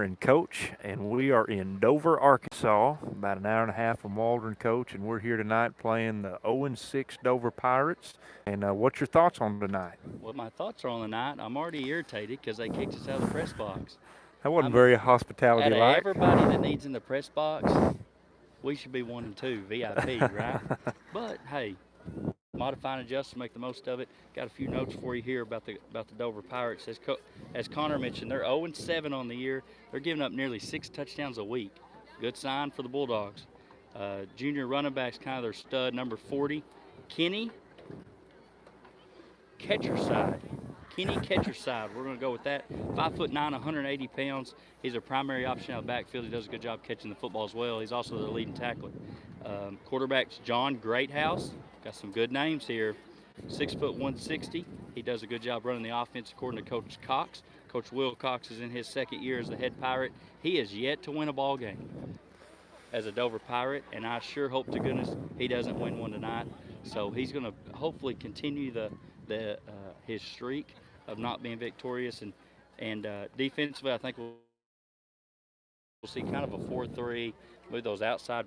and Coach, and we are in Dover, Arkansas, about an hour and a half from Waldron, Coach, and we're here tonight playing the 0-6 Dover Pirates. And what's your thoughts on tonight? Well, my thoughts are on the night. I'm already irritated because they kicked us out of the press box. That I wasn't mean, very out of hospitality-like. everybody that needs in the press box, we should be 1 and 2 VIP, right? But hey, modify and adjust to make the most of it. Got a few notes for you here about the Dover Pirates. As Connor mentioned, they're 0-7 on the year. They're giving up nearly 6 touchdowns a week. Good sign for the Bulldogs. Junior running back's kind of their stud, number 40, Kenny Ketcherside. Kenny Ketcherside. We're going to go with that. 5'9", 180 pounds. He's a primary option out of the backfield. He does a good job catching the football as well. He's also the leading tackler. Quarterback's John Greathouse. Got some good names here. 6', 160. He does a good job running the offense according to Coach Cox. Coach Will Cox is in his second year as the head Pirate. He is yet to win a ball game as a Dover Pirate, and I sure hope to goodness he doesn't win one tonight. So he's going to hopefully continue his streak of not being victorious, and defensively, I think we'll see kind of a 4-3, move those outside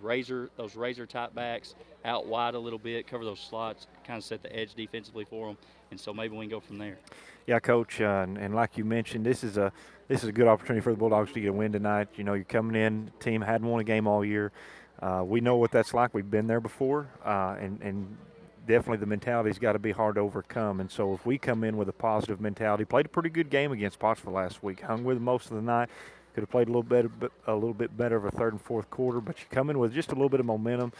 those razor type backs out wide a little bit, cover those slots, kind of set the edge defensively for them, and so maybe we can go from there. Yeah, Coach, and like you mentioned, this is a good opportunity for the Bulldogs to get a win tonight. You know, you're coming in, the team hadn't won a game all year. We know what that's like. We've been there before, and definitely the mentality's got to be hard to overcome. And so if we come in with a positive mentality, played a pretty good game against Pottsville last week, hung with them most of the night. Could have played a little bit better of a third and fourth quarter, but you come in with just a little bit of momentum.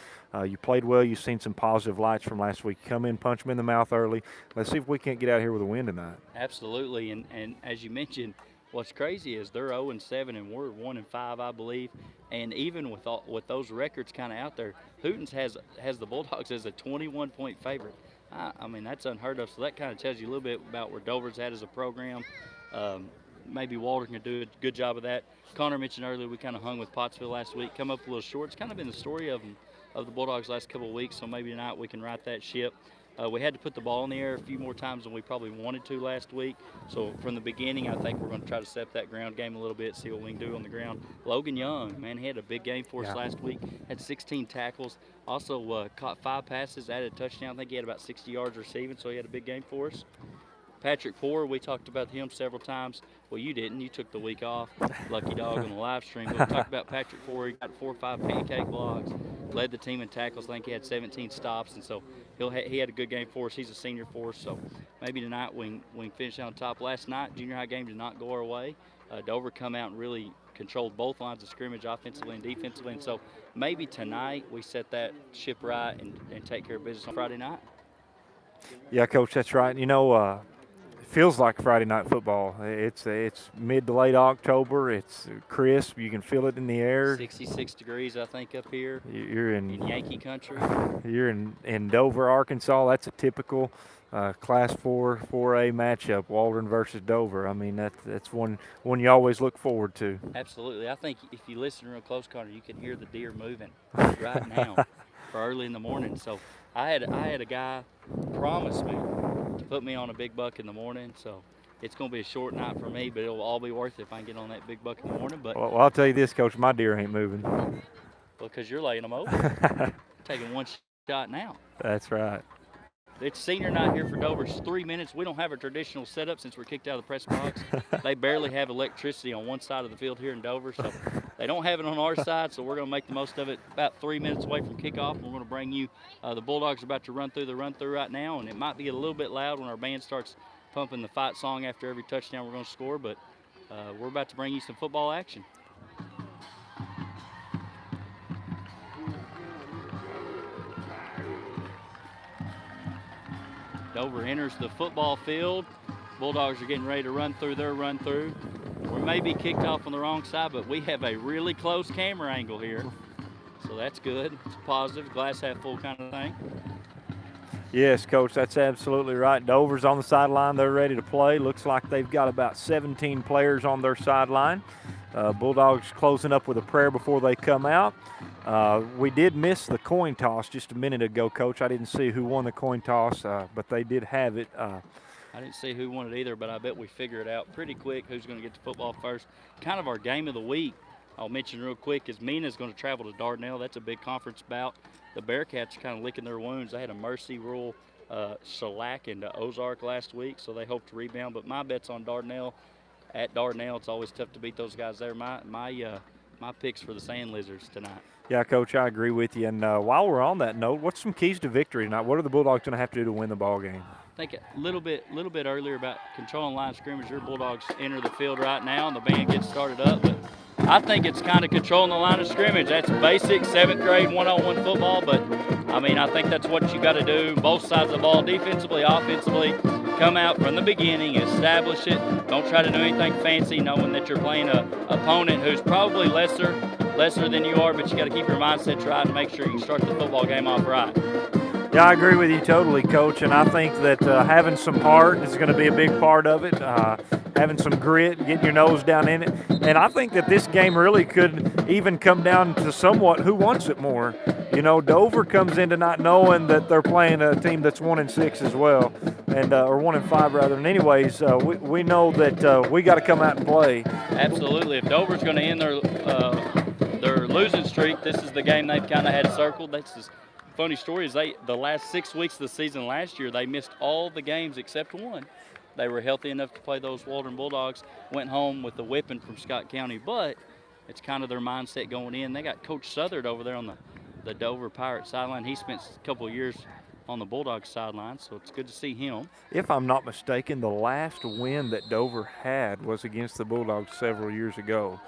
You played well. You've seen some positive lights from last week. You come in, punch them in the mouth early. Let's see if we can't get out here with a win tonight. Absolutely, and as you mentioned, what's crazy is they're 0-7 and we're 1-5, I believe. And even with those records kind of out there, Hootens has the Bulldogs as a 21-point favorite. I mean, that's unheard of. So that kind of tells you a little bit about where Dover's at as a program. Maybe Waldron can do a good job of that. Connor mentioned earlier we kind of hung with Pottsville last week, come up a little short. It's kind of been the story of the Bulldogs last couple of weeks, so maybe tonight we can right that ship. We had to put the ball in the air a few more times than we probably wanted to last week. So from the beginning, I think we're going to try to set up that ground game a little bit, see what we can do on the ground. Logan Young, man, he had a big game for us last week. Had 16 tackles. Also caught 5 passes, added a touchdown. I think he had about 60 yards receiving, so he had a big game for us. Patrick Poore, we talked about him several times. Well, you didn't. You took the week off. Lucky dog on the live stream. But we talked about Patrick Poore. He got 4 or 5 pancake blocks, led the team in tackles. I think he had 17 stops, and so he had a good game for us. He's a senior for us, so maybe tonight we can finish on top. Last night, junior high game did not go our way. Dover come out and really controlled both lines of scrimmage, offensively and defensively, and so maybe tonight we set that ship right and take care of business on Friday night. Yeah, Coach, that's right. You know, feels like Friday night football. It's mid to late October. It's crisp. You can feel it in the air. 66 degrees, I think, up here. You're in Yankee country. You're in Dover, Arkansas. That's a typical Class 4A matchup, Waldron versus Dover. I mean, that's one you always look forward to. Absolutely. I think if you listen real close, Connor, you can hear the deer moving right now for early in the morning. So I had a guy promise me to put me on a big buck in the morning, so it's going to be a short night for me, but it'll all be worth it if I can get on that big buck in the morning. But well, I'll tell you this, Coach, my deer ain't moving. Because you're laying them over. Taking one shot now. That's right. It's senior night here for Dover. It's 3 minutes. We don't have a traditional setup since we're kicked out of the press box. They barely have electricity on one side of the field here in Dover, so they don't have it on our side, so we're going to make the most of it. About 3 minutes away from kickoff, and we're going to bring you the Bulldogs are about to run through the run-through right now, and it might be a little bit loud when our band starts pumping the fight song after every touchdown we're going to score, but we're about to bring you some football action. Dover enters the football field. Bulldogs are getting ready to run through their run-through. We may be kicked off on the wrong side, but we have a really close camera angle here. So that's good. It's positive, glass half full kind of thing. Yes, Coach, that's absolutely right. Dover's on the sideline. They're ready to play. Looks like they've got about 17 players on their sideline. Bulldogs closing up with a prayer before they come out. We did miss the coin toss just a minute ago, Coach. I didn't see who won the coin toss, but they did have it. I I didn't see who won it either, but I bet we figure it out pretty quick who's going to get the football first. Kind of our game of the week, I'll mention real quick, is Mina's going to travel to Dardanelle. That's a big conference bout. The Bearcats are kind of licking their wounds. They had a mercy rule shellac into Ozark last week, so they hope to rebound. But my bet's on Dardanelle. At Dardanelle, it's always tough to beat those guys there. My picks for the Sand Lizards tonight. Yeah, Coach, I agree with you. And while we're on that note, what's some keys to victory tonight? What are the Bulldogs going to have to do to win the ball game? I think a little bit earlier about controlling line of scrimmage. Your Bulldogs enter the field right now, and the band gets started up. But I think it's kind of controlling the line of scrimmage. That's basic 7th grade one-on-one football. But I mean, I think that's what you got to do. Both sides of the ball, defensively, offensively. Come out from the beginning, establish it. Don't try to do anything fancy, knowing that you're playing a opponent who's probably lesser than you are. But you got to keep your mindset right and make sure you can start the football game off right. Yeah, I agree with you totally, Coach, and I think that having some heart is going to be a big part of it, having some grit, getting your nose down in it. And I think that this game really could even come down to somewhat who wants it more. You know, Dover comes in tonight knowing that they're playing a team that's 1-6 as well, and or 1-5 rather. And anyways, we know that we got to come out and play. Absolutely. If Dover's going to end their losing streak, this is the game they've kind of had circled. That's just funny story is the last 6 weeks of the season last year, they missed all the games except one. They were healthy enough to play those Waldron Bulldogs, went home with the whipping from Scott County, but it's kind of their mindset going in. They got Coach Southard over there on the Dover Pirates sideline. He spent a couple of years on the Bulldogs sideline, so it's good to see him. If I'm not mistaken, the last win that Dover had was against the Bulldogs several years ago.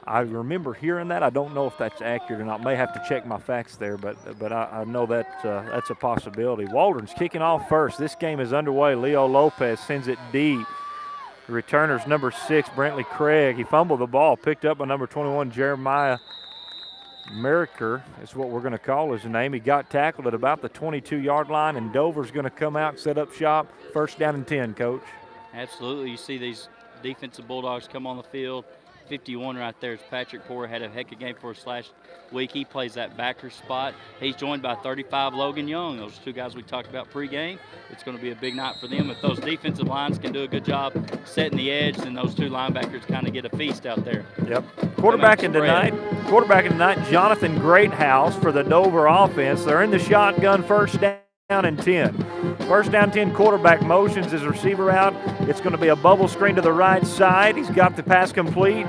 I remember hearing that. I don't know if that's accurate or not. May have to check my facts there, but I know that that's a possibility. Waldron's kicking off first. This game is underway. Leo Lopez sends it deep. The returner's number 6, Brantley Craig. He fumbled the ball, picked up by number 21, Jeremiah Merricker is what we're going to call his name. He got tackled at about the 22-yard line, and Dover's going to come out and set up shop. First down and 10, Coach. Absolutely. You see these defensive Bulldogs come on the field. 51 right there is Patrick Poore. Had a heck of a game for us last week. He plays that backer spot. He's joined by 35 Logan Young. Those two guys we talked about pregame. It's going to be a big night for them. If those defensive lines can do a good job setting the edge, then those two linebackers kind of get a feast out there. Yep. Quarterbacking tonight, Jonathan Greathouse for the Dover offense. They're in the shotgun, first down and 10. First down 10, quarterback motions his receiver out. It's going to be a bubble screen to the right side. He's got the pass complete.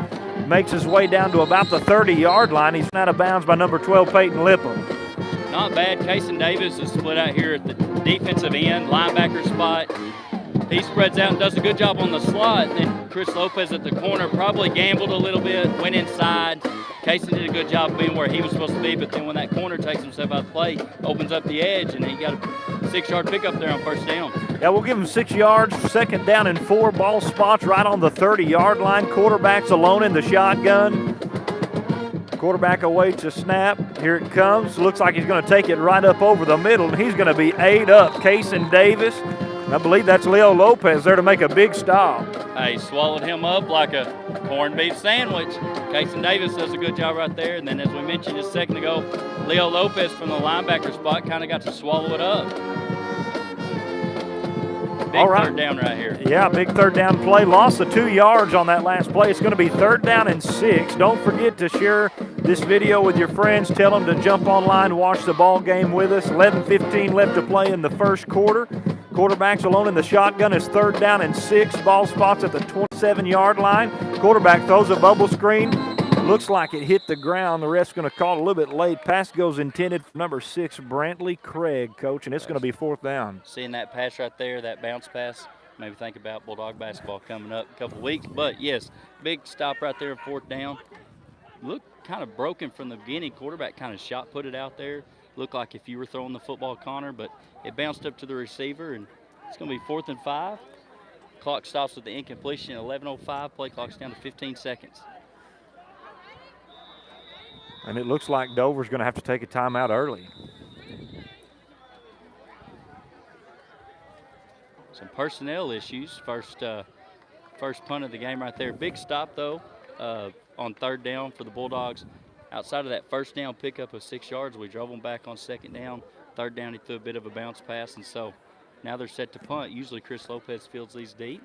Makes his way down to about the 30-yard line. He's out of bounds by number 12, Peyton Lipham. Not bad. Kason Davis is split out here at the defensive end, linebacker spot. He spreads out and does a good job on the slot. Then Chris Lopez at the corner probably gambled a little bit, went inside. Kason did a good job being where he was supposed to be, but then when that corner takes himself out of play, opens up the edge, and he got a 6-yard pickup there on first down. Yeah, we'll give him 6 yards, second down and 4. Ball spots right on the 30-yard line. Quarterback's alone in the shotgun. Quarterback awaits a snap. Here it comes. Looks like he's going to take it right up over the middle, and he's going to be 8 up. Kason Davis. I believe that's Leo Lopez there to make a big stop. He swallowed him up like a corned beef sandwich. Kason Davis does a good job right there. And then as we mentioned just a second ago, Leo Lopez from the linebacker spot kind of got to swallow it up. Big third down right here. Yeah, big third down play. Lost the 2 yards on that last play. It's going to be third down and 6. Don't forget to share this video with your friends. Tell them to jump online, watch the ball game with us. 11:15 left to play in the first quarter. Quarterback's alone in the shotgun. Is third down and 6. Ball spots at the 27-yard line. Quarterback throws a bubble screen. Looks like it hit the ground. The ref's going to call it a little bit late. Pass goes intended for number 6, Brantley Craig, Coach, and it's going to be fourth down. Seeing that pass right there, that bounce pass, maybe think about Bulldog basketball coming up in a couple of weeks. But, yes, big stop right there, fourth down. Looked kind of broken from the beginning. Quarterback kind of shot put it out there. Looked like if you were throwing the football, Connor, but it bounced up to the receiver, and it's going to be 4th and 5. Clock stops with the incompletion at 11:05. Play clock's down to 15 seconds. And it looks like Dover's going to have to take a timeout early. Some personnel issues. First punt of the game right there. Big stop, though, on third down for the Bulldogs. Outside of that first down pickup of 6 yards, we drove them back on second down. Third down, he threw a bit of a bounce pass, and so Now they're set to punt. Usually Chris Lopez fields these deep.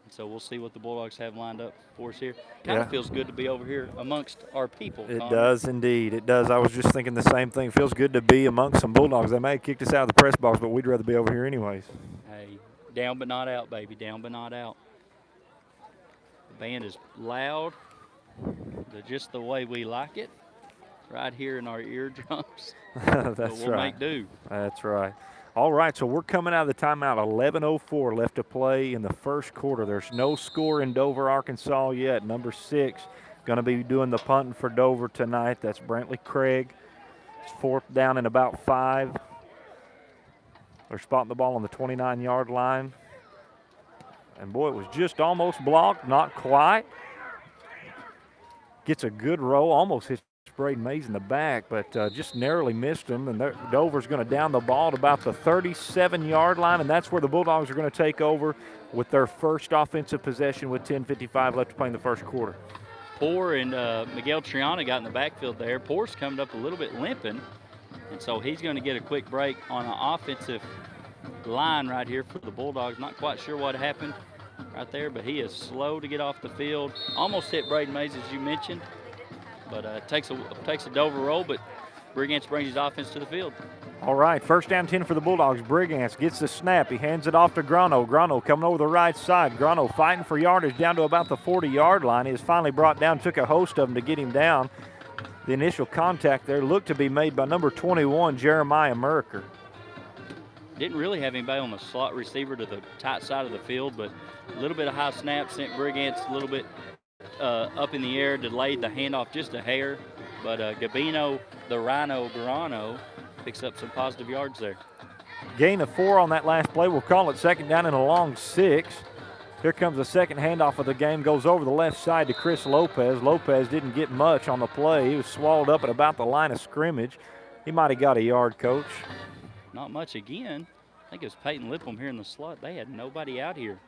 So we'll see what the Bulldogs have lined up for us here. Kind of feels good to be over here amongst our people. It Connor. does indeed. It does. I was just thinking the same thing. It feels good to be amongst some Bulldogs. They may have kicked us out of the press box, but we'd rather be over here anyways. Hey, down but not out, baby. Down but not out. The band is loud. They're just the way we like it. Right here in our eardrums. That's but we'll right. make do. That's right. All right, so we're coming out of the timeout. 11:04 left to play in the first quarter. There's no score in Dover, Arkansas yet. Number 6 going to be doing the punting for Dover tonight. That's Brantley Craig. It's 4th down and about 5. They're spotting the ball on the 29-yard line. And, boy, it was just almost blocked, not quite. Gets a good roll, almost hits Braden Mays in the back, but just narrowly missed him. And Dover's going to down the ball at about the 37-yard line, and that's where the Bulldogs are going to take over with their first offensive possession with 10:55 left to play in the first quarter. Poor and Miguel Triana got in the backfield there. Poor's coming up a little bit limping, and so he's going to get a quick break on an offensive line right here for the Bulldogs. Not quite sure what happened right there, but he is slow to get off the field. Almost hit Braden Mays, as you mentioned. But takes a Dover roll, but Brigance brings his offense to the field. All right, first down 10 for the Bulldogs. Brigance gets the snap. He hands it off to Grano. Grano coming over the right side. Grano fighting for yardage down to about the 40-yard line. He is finally brought down, took a host of them to get him down. The initial contact there looked to be made by number 21, Jeremiah Merker. Didn't really have anybody on the slot receiver to the tight side of the field, but a little bit of high snap sent Brigance a little bit up in the air, delayed the handoff just a hair, but Gabino, the Rhino Grano, picks up some positive yards there. Gain of 4 on that last play. We'll call it second down and a long 6. Here comes the second handoff of the game. Goes over the left side to Chris Lopez. Lopez didn't get much on the play. He was swallowed up at about the line of scrimmage. He might have got a yard, Coach. Not much again. I think it was Peyton Lipham here in the slot. They had nobody out here.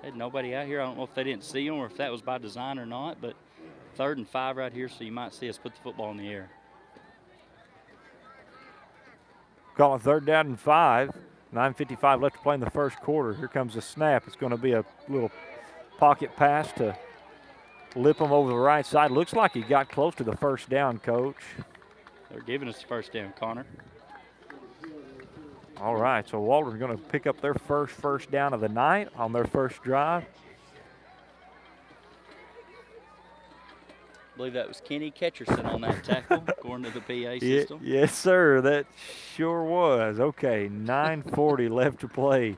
I don't know if they didn't see him or if that was by design or not, but 3rd and 5 right here, so you might see us put the football in the air. Calling 3rd down and 5. 9:55 left to play in the first quarter. Here comes the snap. It's going to be a little pocket pass to Lipham over the right side. Looks like he got close to the first down, Coach. They're giving us the first down, Connor. All right, so Waldron's going to pick up their first down of the night on their first drive. I believe that was Kenny Ketcherson on that tackle, according to the PA system. Yes, sir, that sure was. Okay, 9:40 left to play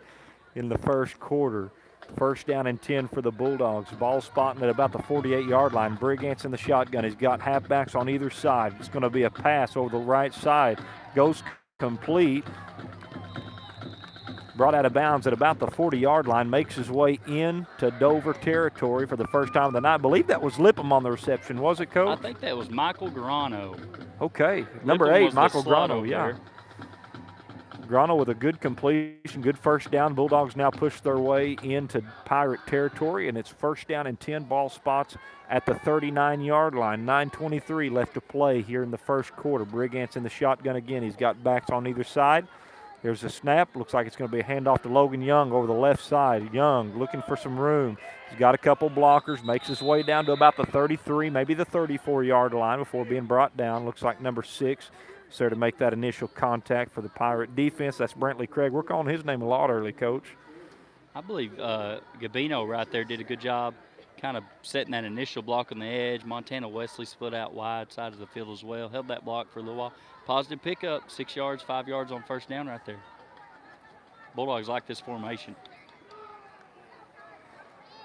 in the first quarter. First down and 10 for the Bulldogs. Ball spotting at about the 48-yard line. Brigance in the shotgun. He's got halfbacks on either side. It's going to be a pass over the right side. Goes complete. Brought out of bounds at about the 40-yard line, makes his way into Dover territory for the first time of the night. I believe that was Lipham on the reception, was it, Coach? I think that was Michael Grano. Okay, number 8, Michael Grano, yeah. Grano with a good completion, good first down. Bulldogs now push their way into Pirate territory, and it's first down and 10. Ball spots at the 39-yard line. 9:23 left to play here in the first quarter. Brigance in the shotgun again. He's got backs on either side. There's a snap. Looks like it's going to be a handoff to Logan Young over the left side. Young looking for some room. He's got a couple blockers, makes his way down to about the 33, maybe the 34-yard line before being brought down. Looks like number 6 is there to make that initial contact for the Pirate defense. That's Brantley Craig. We're calling his name a lot early, Coach. I believe Gabino right there did a good job kind of setting that initial block on the edge. Montana Wesley split out wide side of the field as well. Held that block for a little while. Positive pickup, 6 yards, 5 yards on first down right there. Bulldogs like this formation.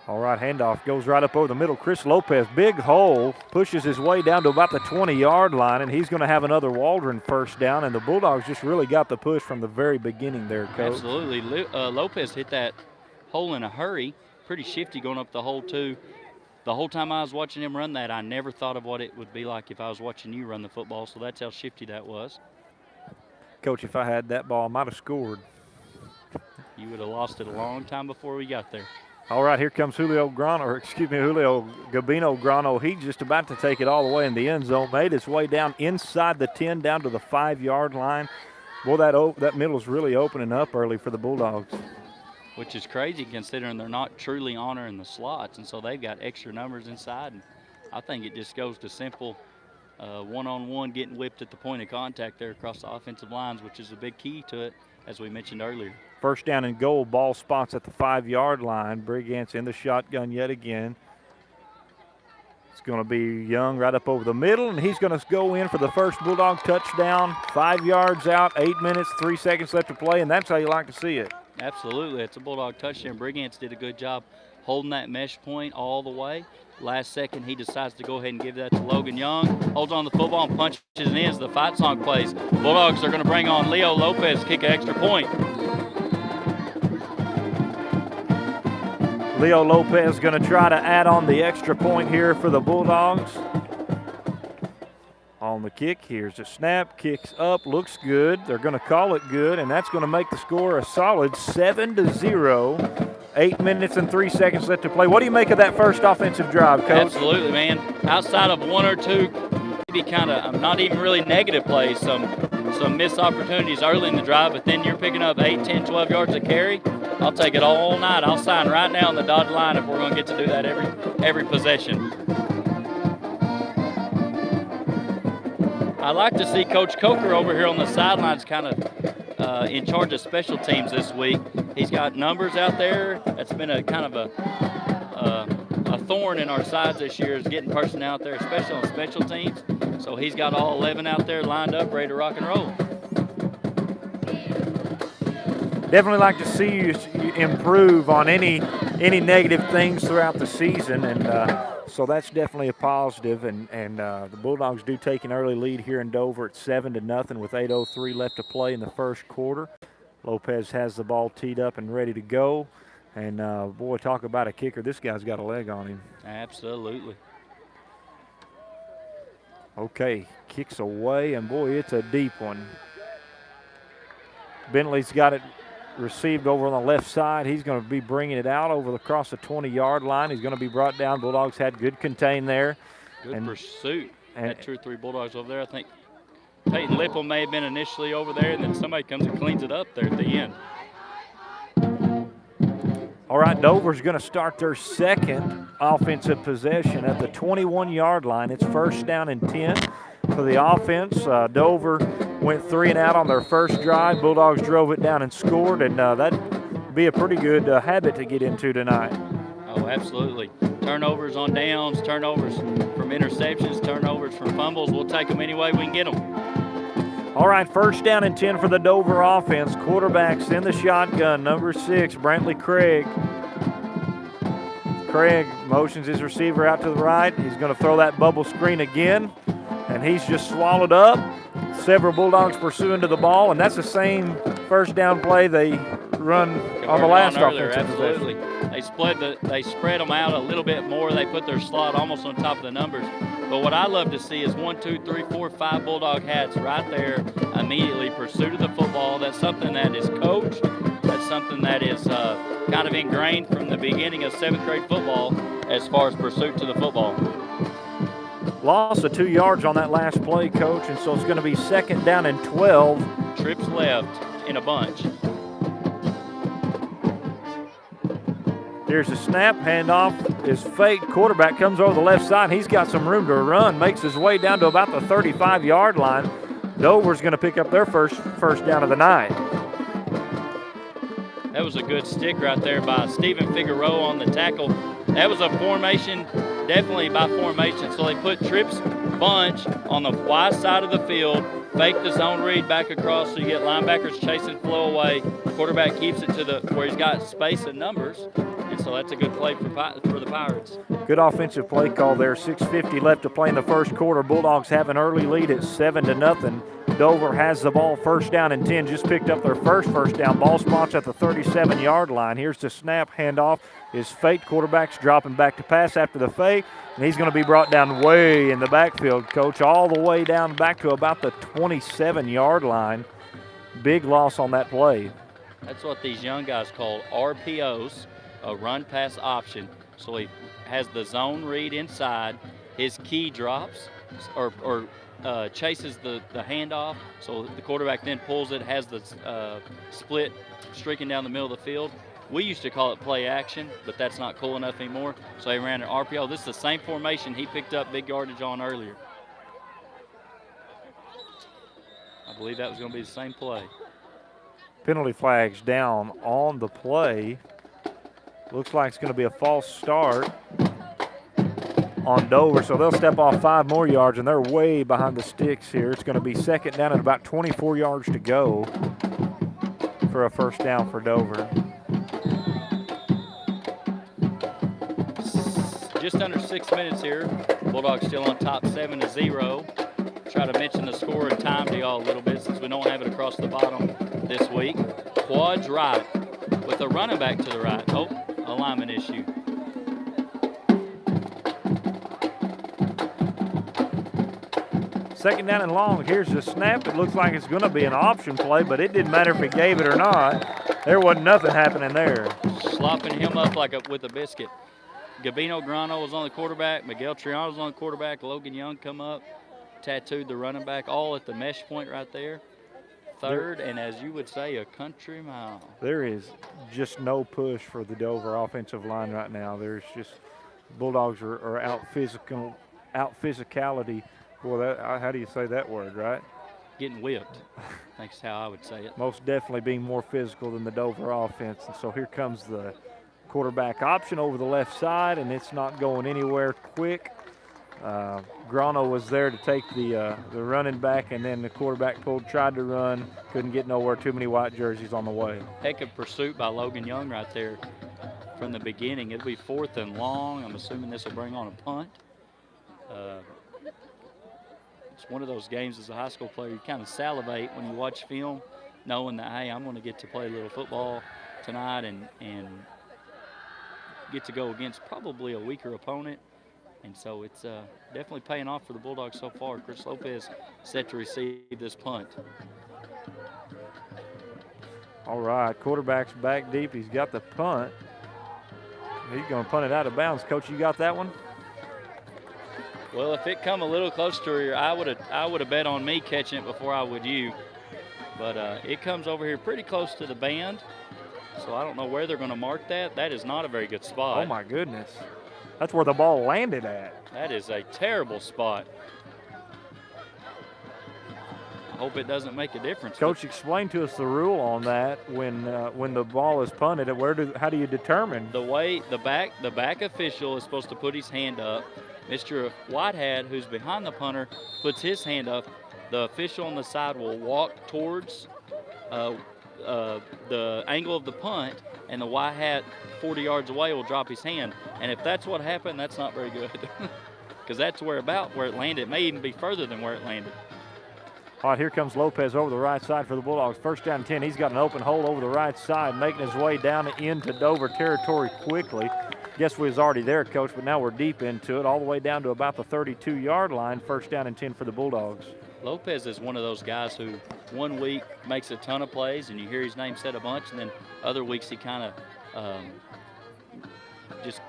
All right, handoff goes right up over the middle. Chris Lopez, big hole, pushes his way down to about the 20-yard line, and he's going to have another Waldron first down, and the Bulldogs just really got the push from the very beginning there, Coach. Absolutely. Lopez hit that hole in a hurry. Pretty shifty going up the hole, too. The whole time I was watching him run that, I never thought of what it would be like if I was watching you run the football, so that's how shifty that was. Coach, if I had that ball, I might have scored. You would have lost it a long time before we got there. All right, here comes Julio Gabino Grano. He's just about to take it all the way in the end zone. Made his way down inside the 10, down to the 5-yard line. Boy, that middle's really opening up early for the Bulldogs. Which is crazy considering they're not truly honoring the slots, and so they've got extra numbers inside. And I think it just goes to simple one-on-one getting whipped at the point of contact there across the offensive lines, which is a big key to it, as we mentioned earlier. First down and goal, ball spots at the 5-yard line. Brigance in the shotgun yet again. It's going to be Young right up over the middle, and he's going to go in for the first Bulldog touchdown. 5 yards out, 8 minutes, 3 seconds left to play, and that's how you like to see it. Absolutely. It's a Bulldog touchdown. Brigance did a good job holding that mesh point all the way. Last second, he decides to go ahead and give that to Logan Young. Holds on the football and punches it in as the fight song plays. Bulldogs are going to bring on Leo Lopez, kick an extra point. Leo Lopez going to try to add on the extra point here for the Bulldogs. On the kick, here's a snap, kicks up, looks good. They're going to call it good, and that's going to make the score a solid 7-0. 8 minutes and 3 seconds left to play. What do you make of that first offensive drive, Coach? Absolutely, man. Outside of one or two, maybe kind of not even really negative plays, some missed opportunities early in the drive, but then you're picking up 8, 10, 12 yards of carry. I'll take it all night. I'll sign right now on the dotted line if we're going to get to do that every possession. I like to see Coach Coker over here on the sidelines kind of in charge of special teams this week. He's got numbers out there. That's been a kind of a thorn in our sides this year is getting personnel out there, especially on special teams. So he's got all 11 out there lined up, ready to rock and roll. Definitely like to see you improve on any negative things throughout the season, and so that's definitely a positive. And the Bulldogs do take an early lead here in Dover at 7-0 with 8:03 left to play in the first quarter. Lopez has the ball teed up and ready to go, and boy, talk about a kicker! This guy's got a leg on him. Absolutely. Okay, kicks away, and boy, it's a deep one. Bentley's got it received over on the left side. He's going to be bringing it out across the 20-yard line. He's going to be brought down. Bulldogs had good contain there. Good pursuit. Had 2 or 3 Bulldogs over there. I think Peyton Lipple may have been initially over there, and then somebody comes and cleans it up there at the end. All right, Dover's going to start their second offensive possession at the 21-yard line. It's first down and 10 for the offense. Dover went 3 and out on their first drive. Bulldogs drove it down and scored, and that'd be a pretty good habit to get into tonight. Oh, absolutely. Turnovers on downs, turnovers from interceptions, turnovers from fumbles. We'll take them any way we can get them. All right, first down and 10 for the Dover offense. Quarterback's in the shotgun, number 6, Brantley Craig. Craig motions his receiver out to the right. He's going to throw that bubble screen again, and he's just swallowed up. Several Bulldogs pursuing to the ball, and that's the same first down play they run on the last offensive Absolutely. possession. They spread them out a little bit more. They put their slot almost on top of the numbers. But what I love to see is 1, 2, 3, 4, 5 Bulldog hats right there immediately. Pursuit of the football. That's something that is coached. That's something that is kind of ingrained from the beginning of 7th grade football as far as pursuit to the football. Loss of 2 yards on that last play, Coach, and so it's going to be second down and 12. Trips left in a bunch. Here's a snap, handoff is fake. Quarterback comes over the left side. He's got some room to run, makes his way down to about the 35-yard line. Dover's going to pick up their first down of the night. That was a good stick right there by Stephen Figueroa on the tackle. That was a formation, definitely by formation. So they put Trips bunch on the wide side of the field, fake the zone read back across so you get linebackers chasing flow away. Quarterback keeps it to where he's got space and numbers. And so that's a good play for the Pirates. Good offensive play call there. 6:50 left to play in the first quarter. Bulldogs have an early lead at 7-0. Dover has the ball first down and 10. Just picked up their first down. Ball spots at the 37-yard line. Here's the snap. Handoff is faked. Quarterback's dropping back to pass after the fake. And he's going to be brought down way in the backfield, Coach, all the way down back to about the 27-yard line. Big loss on that play. That's what these young guys call RPOs, a run-pass option. So he has the zone read inside. His key drops. or chases the handoff. So the quarterback then pulls it, has the split streaking down the middle of the field. We used to call it play action, but that's not cool enough anymore. So he ran an RPO. This is the same formation he picked up big yardage on earlier. I believe that was going to be the same play. Penalty flags down on the play. Looks like it's going to be a false start on Dover, so they'll step off 5 more yards, and they're way behind the sticks here. It's going to be second down and about 24 yards to go for a first down for Dover. Just under 6 minutes here. Bulldogs still on top 7-0. Try to mention the score and time to y'all a little bit since we don't have it across the bottom this week. Quads right with a running back to the right. Oh, alignment issue. Second down and long. Here's the snap. It looks like it's going to be an option play, but it didn't matter if he gave it or not. There wasn't nothing happening there. Slopping him up like with a biscuit. Gabino Grano was on the quarterback. Miguel Triano was on the quarterback. Logan Young come up, tattooed the running back, all at the mesh point right there. Third, and as you would say, a country mile. There is just no push for the Dover offensive line right now. There's just Bulldogs are out physicality. Boy, that, how do you say that word, right? Getting whipped. That's how I would say it. Most definitely being more physical than the Dover offense. And so here comes the quarterback option over the left side, and it's not going anywhere quick. Grano was there to take the running back, and then the quarterback tried to run, couldn't get nowhere. Too many white jerseys on the way. Heck of pursuit by Logan Young right there from the beginning. It'll be 4th and long. I'm assuming this will bring on a punt. It's one of those games as a high school player, you kind of salivate when you watch film, knowing that, hey, I'm going to get to play a little football tonight and get to go against probably a weaker opponent. And so it's definitely paying off for the Bulldogs so far. Chris Lopez set to receive this punt. All right, quarterback's back deep. He's got the punt. He's going to punt it out of bounds. Coach, you got that one? Well, if it come a little closer to here, I would have bet on me catching it before I would you. But it comes over here pretty close to the band, so I don't know where they're going to mark that. That is not a very good spot. Oh, my goodness. That's where the ball landed at. That is a terrible spot. I hope it doesn't make a difference. Coach, explain to us the rule on that when the ball is punted. How do you determine? The way the back official is supposed to put his hand up. Mr. Whitehead, who's behind the punter, puts his hand up. The official on the side will walk towards the angle of the punt, and the white hat 40 yards away will drop his hand. And if that's what happened, that's not very good because that's where it landed. It may even be further than where it landed. All right, here comes Lopez over the right side for the Bulldogs. First down 10. He's got an open hole over the right side, making his way down into Dover territory quickly. Guess we was already there, Coach, but now we're deep into it, all the way down to about the 32-yard line. First down and 10 for the Bulldogs. Lopez is one of those guys who one week makes a ton of plays and you hear his name said a bunch, and then other weeks he kind of just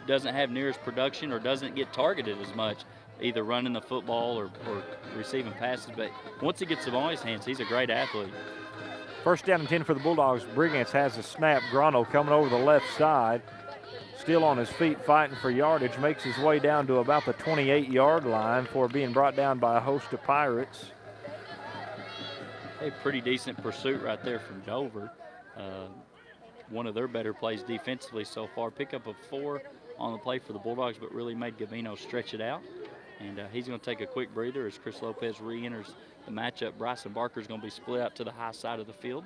doesn't have near as production or doesn't get targeted as much, either running the football or receiving passes. But once he gets the ball in his hands, he's a great athlete. First down and 10 for the Bulldogs. Brigance has the snap. Grano coming over the left side. Still on his feet fighting for yardage. Makes his way down to about the 28-yard line before being brought down by a host of Pirates. A pretty decent pursuit right there from Dover. One of their better plays defensively so far. Pickup of 4 on the play for the Bulldogs, but really made Gavino stretch it out. And he's going to take a quick breather as Chris Lopez re-enters the matchup. Bryson Barker's going to be split out to the high side of the field.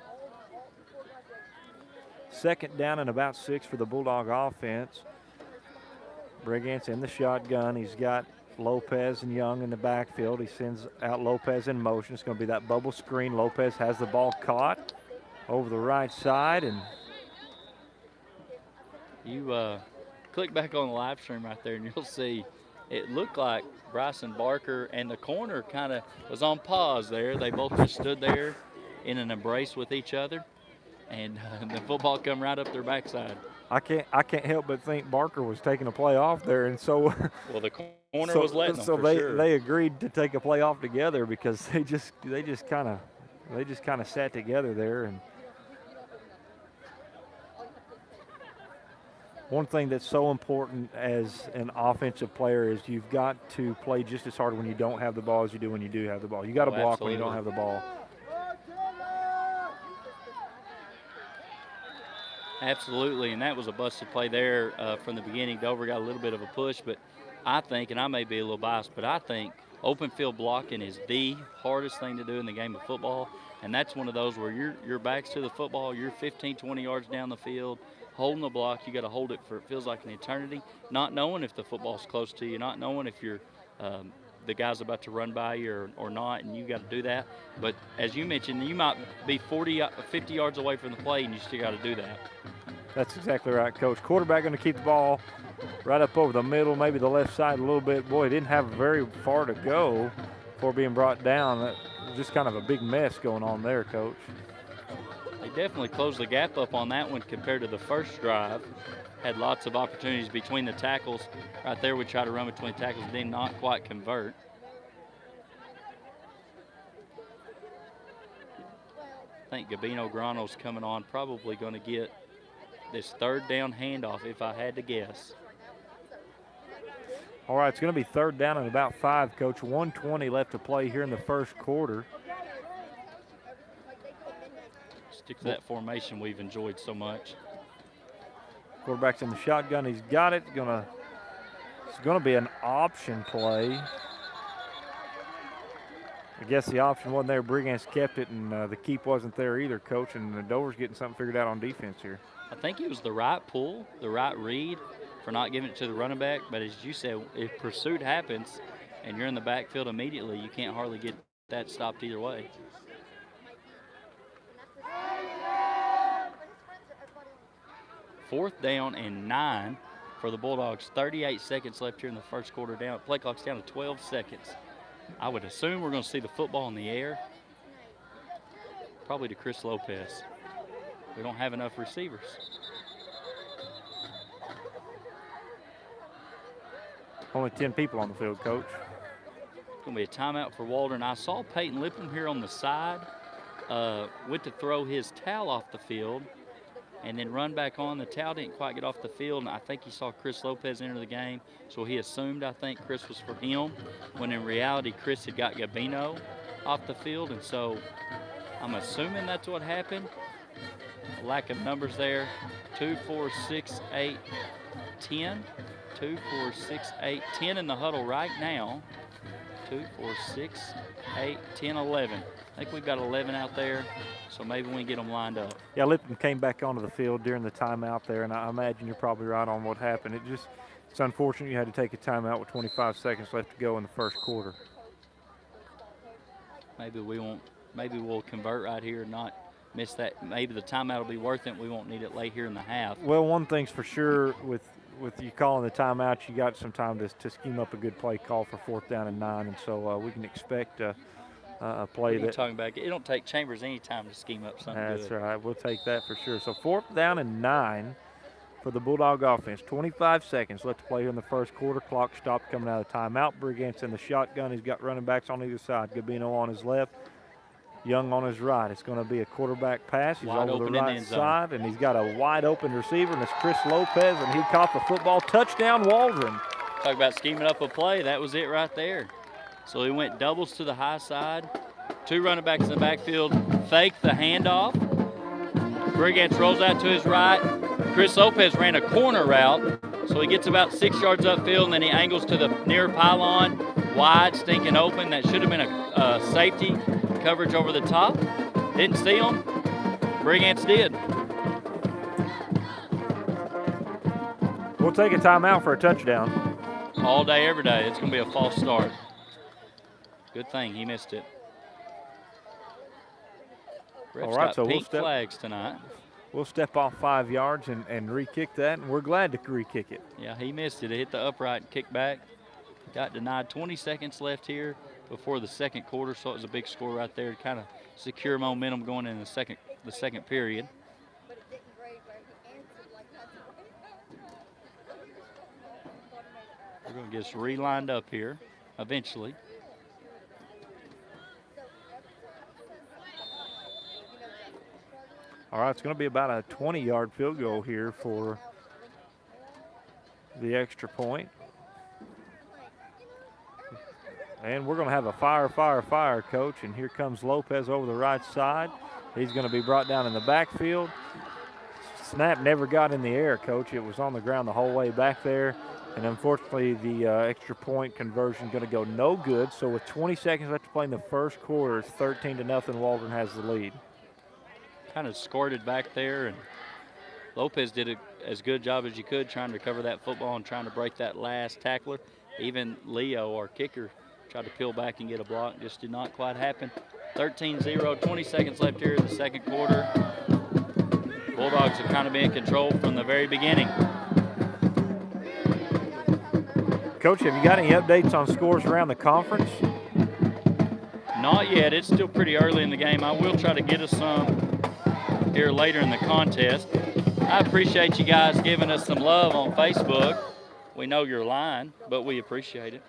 Second down and about 6 for the Bulldog offense. Brigance in the shotgun. He's got Lopez and Young in the backfield. He sends out Lopez in motion. It's going to be that bubble screen. Lopez has the ball caught over the right side. And you click back on the live stream right there and you'll see it looked like Bryson Barker and the corner kind of was on pause there. They both just stood there in an embrace with each other, and the football come right up their backside. I can't help but think Barker was taking a play off there, and so Well, the corner was letting them so for they sure. they agreed to take a play off together because they just kind of sat together there. And one thing that's so important as an offensive player is you've got to play just as hard when you don't have the ball as you do when you do have the ball. You got to Oh, block when you don't absolutely. have the ball. Absolutely, and that was a busted play there from the beginning. Dover got a little bit of a push, but I think, and I may be a little biased, but I think open field blocking is the hardest thing to do in the game of football, and that's one of those where your back's to the football, you're 15, 20 yards down the field, holding the block. You got to hold it for it feels like an eternity, not knowing if the football's close to you, not knowing if you're the guy's about to run by you or not, and you got to do that. But as you mentioned, you might be 40, 50 yards away from the play, and you still got to do that. That's exactly right, Coach. Quarterback going to keep the ball right up over the middle, maybe the left side a little bit. Boy, he didn't have very far to go before being brought down. That was just kind of a big mess going on there, Coach. They definitely closed the gap up on that one compared to the first drive. Had lots of opportunities between the tackles. Right there, we tried to run between tackles, did not quite convert. I think Gabino Grano's coming on, probably going to get this third down handoff, if I had to guess. All right, it's going to be third down and about 5, Coach. 1:20 left to play here in the first quarter. Stick to that formation we've enjoyed so much. Quarterback's in the shotgun. He's got it. It's going to be an option play. I guess the option wasn't there. Brigance kept it, and the keep wasn't there either, Coach. And Dover's getting something figured out on defense here. I think it was the right pull, the right read for not giving it to the running back. But as you said, if pursuit happens and you're in the backfield immediately, you can't hardly get that stopped either way. Fourth down and 9 for the Bulldogs. 38 seconds left here in the first quarter. Play clock's down to 12 seconds. I would assume we're going to see the football in the air. Probably to Chris Lopez. We don't have enough receivers. Only 10 people on the field, Coach. It's going to be a timeout for Waldron. I saw Peyton Lipham here on the side. Went to throw his towel off the field and then run back on. The towel didn't quite get off the field, and I think he saw Chris Lopez enter the game, so he assumed, I think, Chris was for him, when in reality Chris had got Gabino off the field, and so I'm assuming that's what happened. A lack of numbers there. 2, 4, 6, 8, 10. 2, 4, 6, 8, 10 in the huddle right now. 2, 4, 6, 8, 10, 11. I think we've got 11 out there, so maybe we can get them lined up. Yeah, Lipton came back onto the field during the timeout there, and I imagine you're probably right on what happened. It's unfortunate you had to take a timeout with 25 seconds left to go in the first quarter. Maybe we'll convert right here and not miss that. Maybe the timeout will be worth it. We won't need it late here in the half. Well, one thing's for sure, with you calling the timeout, you got some time to scheme up a good play call for 4th down and 9, and so we can expect a play that. Talking about it don't take Chambers any time to scheme up something That's good. right. We'll take that for sure. So 4th down and 9 for the Bulldog offense. 25 seconds left to play here in the first quarter. Clock stopped coming out of timeout. Brigance in the shotgun. He's got running backs on either side. Gabino on his left, Young on his right. It's going to be a quarterback pass. He's Wide over open the in the right end zone. side, and he's got a wide open receiver, and it's Chris Lopez, and he caught the football. Touchdown, Waldron. Talk about scheming up a play. That was it right there. So he went doubles to the high side. 2 running backs in the backfield. Fake the handoff. Brigance rolls out to his right. Chris Lopez ran a corner route. So he gets about 6 yards upfield, and then he angles to the near pylon. Wide, stinking open. That should have been a safety coverage over the top. Didn't see him. Brigance did. We'll take a timeout for a touchdown. All day, every day. It's going to be a false start. Good thing he missed it. Ref's All right, got so pink flags tonight. We'll step off 5 yards and re-kick that, and we're glad to re-kick it. Yeah, he missed it. It hit the upright and kicked back. Got denied. 20 seconds left here before the second quarter, so it was a big score right there to kind of secure momentum going in the second period. We're going to get us relined up here eventually. All right, it's going to be about a 20-yard field goal here for the extra point. And we're going to have a fire, Coach. And here comes Lopez over the right side. He's going to be brought down in the backfield. Snap never got in the air, Coach. It was on the ground the whole way back there. And unfortunately, the extra point conversion is going to go no good. So with 20 seconds left to play in the first quarter, it's 13-0. Waldron has the lead. Kind of squirted back there, and Lopez did as good a job as you could trying to cover that football and trying to break that last tackler. Even Leo, our kicker, tried to peel back and get a block. Just did not quite happen. 13-0, 20 seconds left here in the second quarter. Bulldogs have kind of been in control from the very beginning. Coach, have you got any updates on scores around the conference? Not yet. It's still pretty early in the game. I will try to get us some here later in the contest. I appreciate you guys giving us some love on Facebook. We know you're lying, but we appreciate it.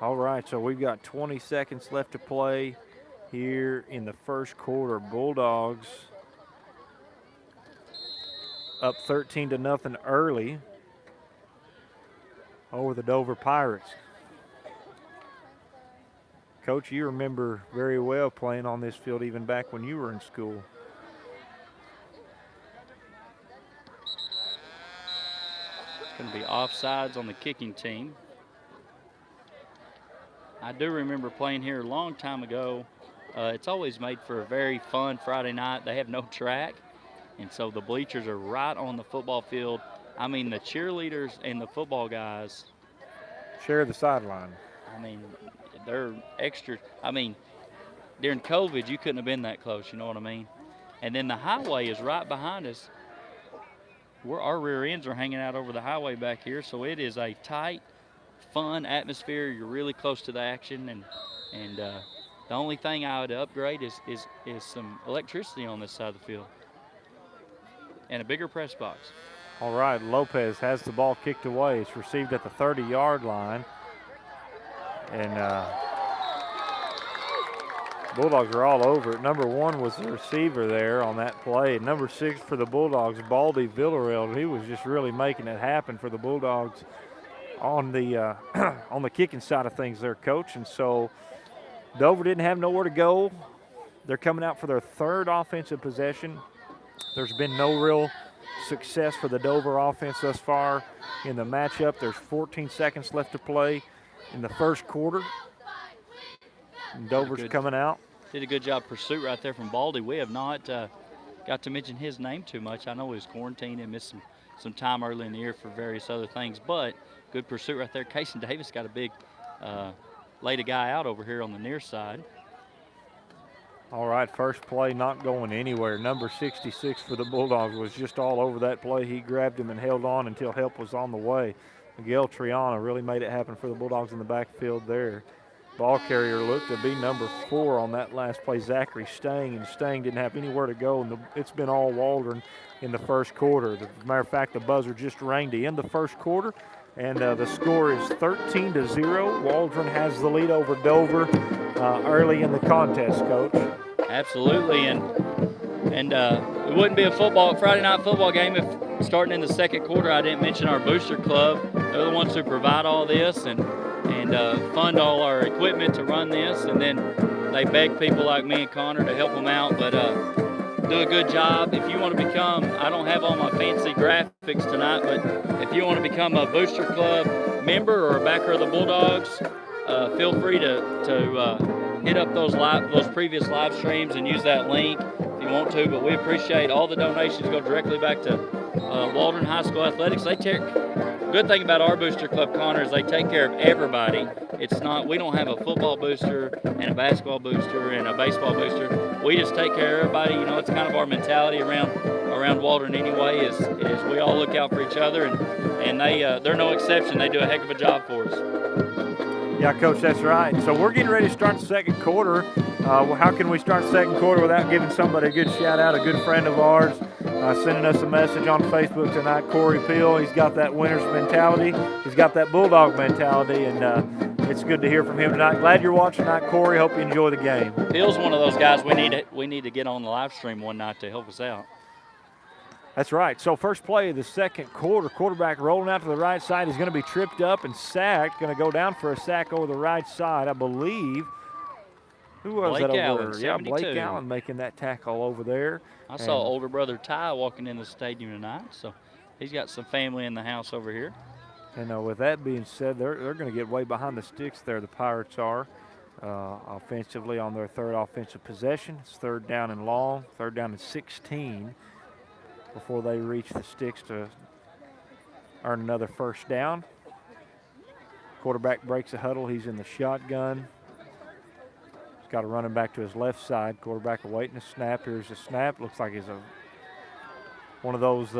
All right, so we've got 20 seconds left to play here in the first quarter. Bulldogs up 13-0 early over the Dover Pirates. Coach, you remember very well playing on this field even back when you were in school. It's going to be offsides on the kicking team. I do remember playing here a long time ago. It's always made for a very fun Friday night. They have no track, and so the bleachers are right on the football field. I mean, the cheerleaders and the football guys share the sideline. I mean, they're extra. I mean, during COVID, you couldn't have been that close, you know what I mean? And then the highway is right behind us. Our rear ends are hanging out over the highway back here, so it is a tight, fun atmosphere. You're really close to the action, and the only thing I would upgrade is some electricity on this side of the field and a bigger press box. All right, Lopez has the ball kicked away. It's received at the 30-yard line. And Bulldogs are all over it. Number 1 was the receiver there on that play. Number 6 for the Bulldogs, Baldy Villarreal. He was just really making it happen for the Bulldogs on the on the kicking side of things there, Coach. And so Dover didn't have nowhere to go. They're coming out for their third offensive possession. There's been no real success for the Dover offense thus far in the matchup. There's 14 seconds left to play in the first quarter. And Dover's coming out. Did a good job pursuit right there from Baldy. We have not got to mention his name too much. I know he was quarantined and missed some time early in the year for various other things, but good pursuit right there. Casey Davis got a big, laid a guy out over here on the near side. All right, first play not going anywhere. Number 66 for the Bulldogs was just all over that play. He grabbed him and held on until help was on the way. Miguel Triana really made it happen for the Bulldogs in the backfield there. Ball carrier looked to be number 4 on that last play, Zachary Stang, and Stang didn't have anywhere to go, and it's been all Waldron in the first quarter. As a matter of fact, the buzzer just rang to end the first quarter, and the score is 13-0. Waldron has the lead over Dover early in the contest, Coach. Absolutely, and it wouldn't be a Friday night football game if starting in the second quarter I didn't mention our booster club. They're the ones who provide all this and fund all our equipment to run this, and then they beg people like me and Connor to help them out, but do a good job. If you want to become, I don't have all my fancy graphics tonight, but if you want to become a booster club member or a backer of the Bulldogs, feel free to hit up those previous live streams and use that link if you want to, but we appreciate all the donations go directly back to Waldron High School Athletics. Good thing about our booster club, Connor, is they take care of everybody. We don't have a football booster and a basketball booster and a baseball booster. We just take care of everybody. You know, it's kind of our mentality around Waldron anyway, is we all look out for each other, and they're no exception. They do a heck of a job for us. Yeah, Coach, that's right. So we're getting ready to start the second quarter. How can we start the second quarter without giving somebody a good shout out, a good friend of ours, sending us a message on Facebook tonight. Corey Peel, he's got that winner's mentality. He's got that Bulldog mentality, and it's good to hear from him tonight. Glad you're watching tonight, Corey. Hope you enjoy the game. Peel's one of those guys we need to get on the live stream one night to help us out. That's right. So first play of the second quarter, quarterback rolling out to the right side. He's going to be tripped up and sacked. Going to go down for a sack over the right side, I believe. Who was Blake that over Allen, there? Yeah, 72. Blake Allen making that tackle over there. I saw older brother Ty walking in the stadium tonight, so he's got some family in the house over here. And with that being said, they're going to get way behind the sticks there, the Pirates are, offensively on their third offensive possession. It's third down and long, third down and 16 before they reach the sticks to earn another first down. Quarterback breaks a huddle. He's in the shotgun. He's got a running back to his left side. Quarterback awaiting a snap. Here's a snap. Looks like it's one of those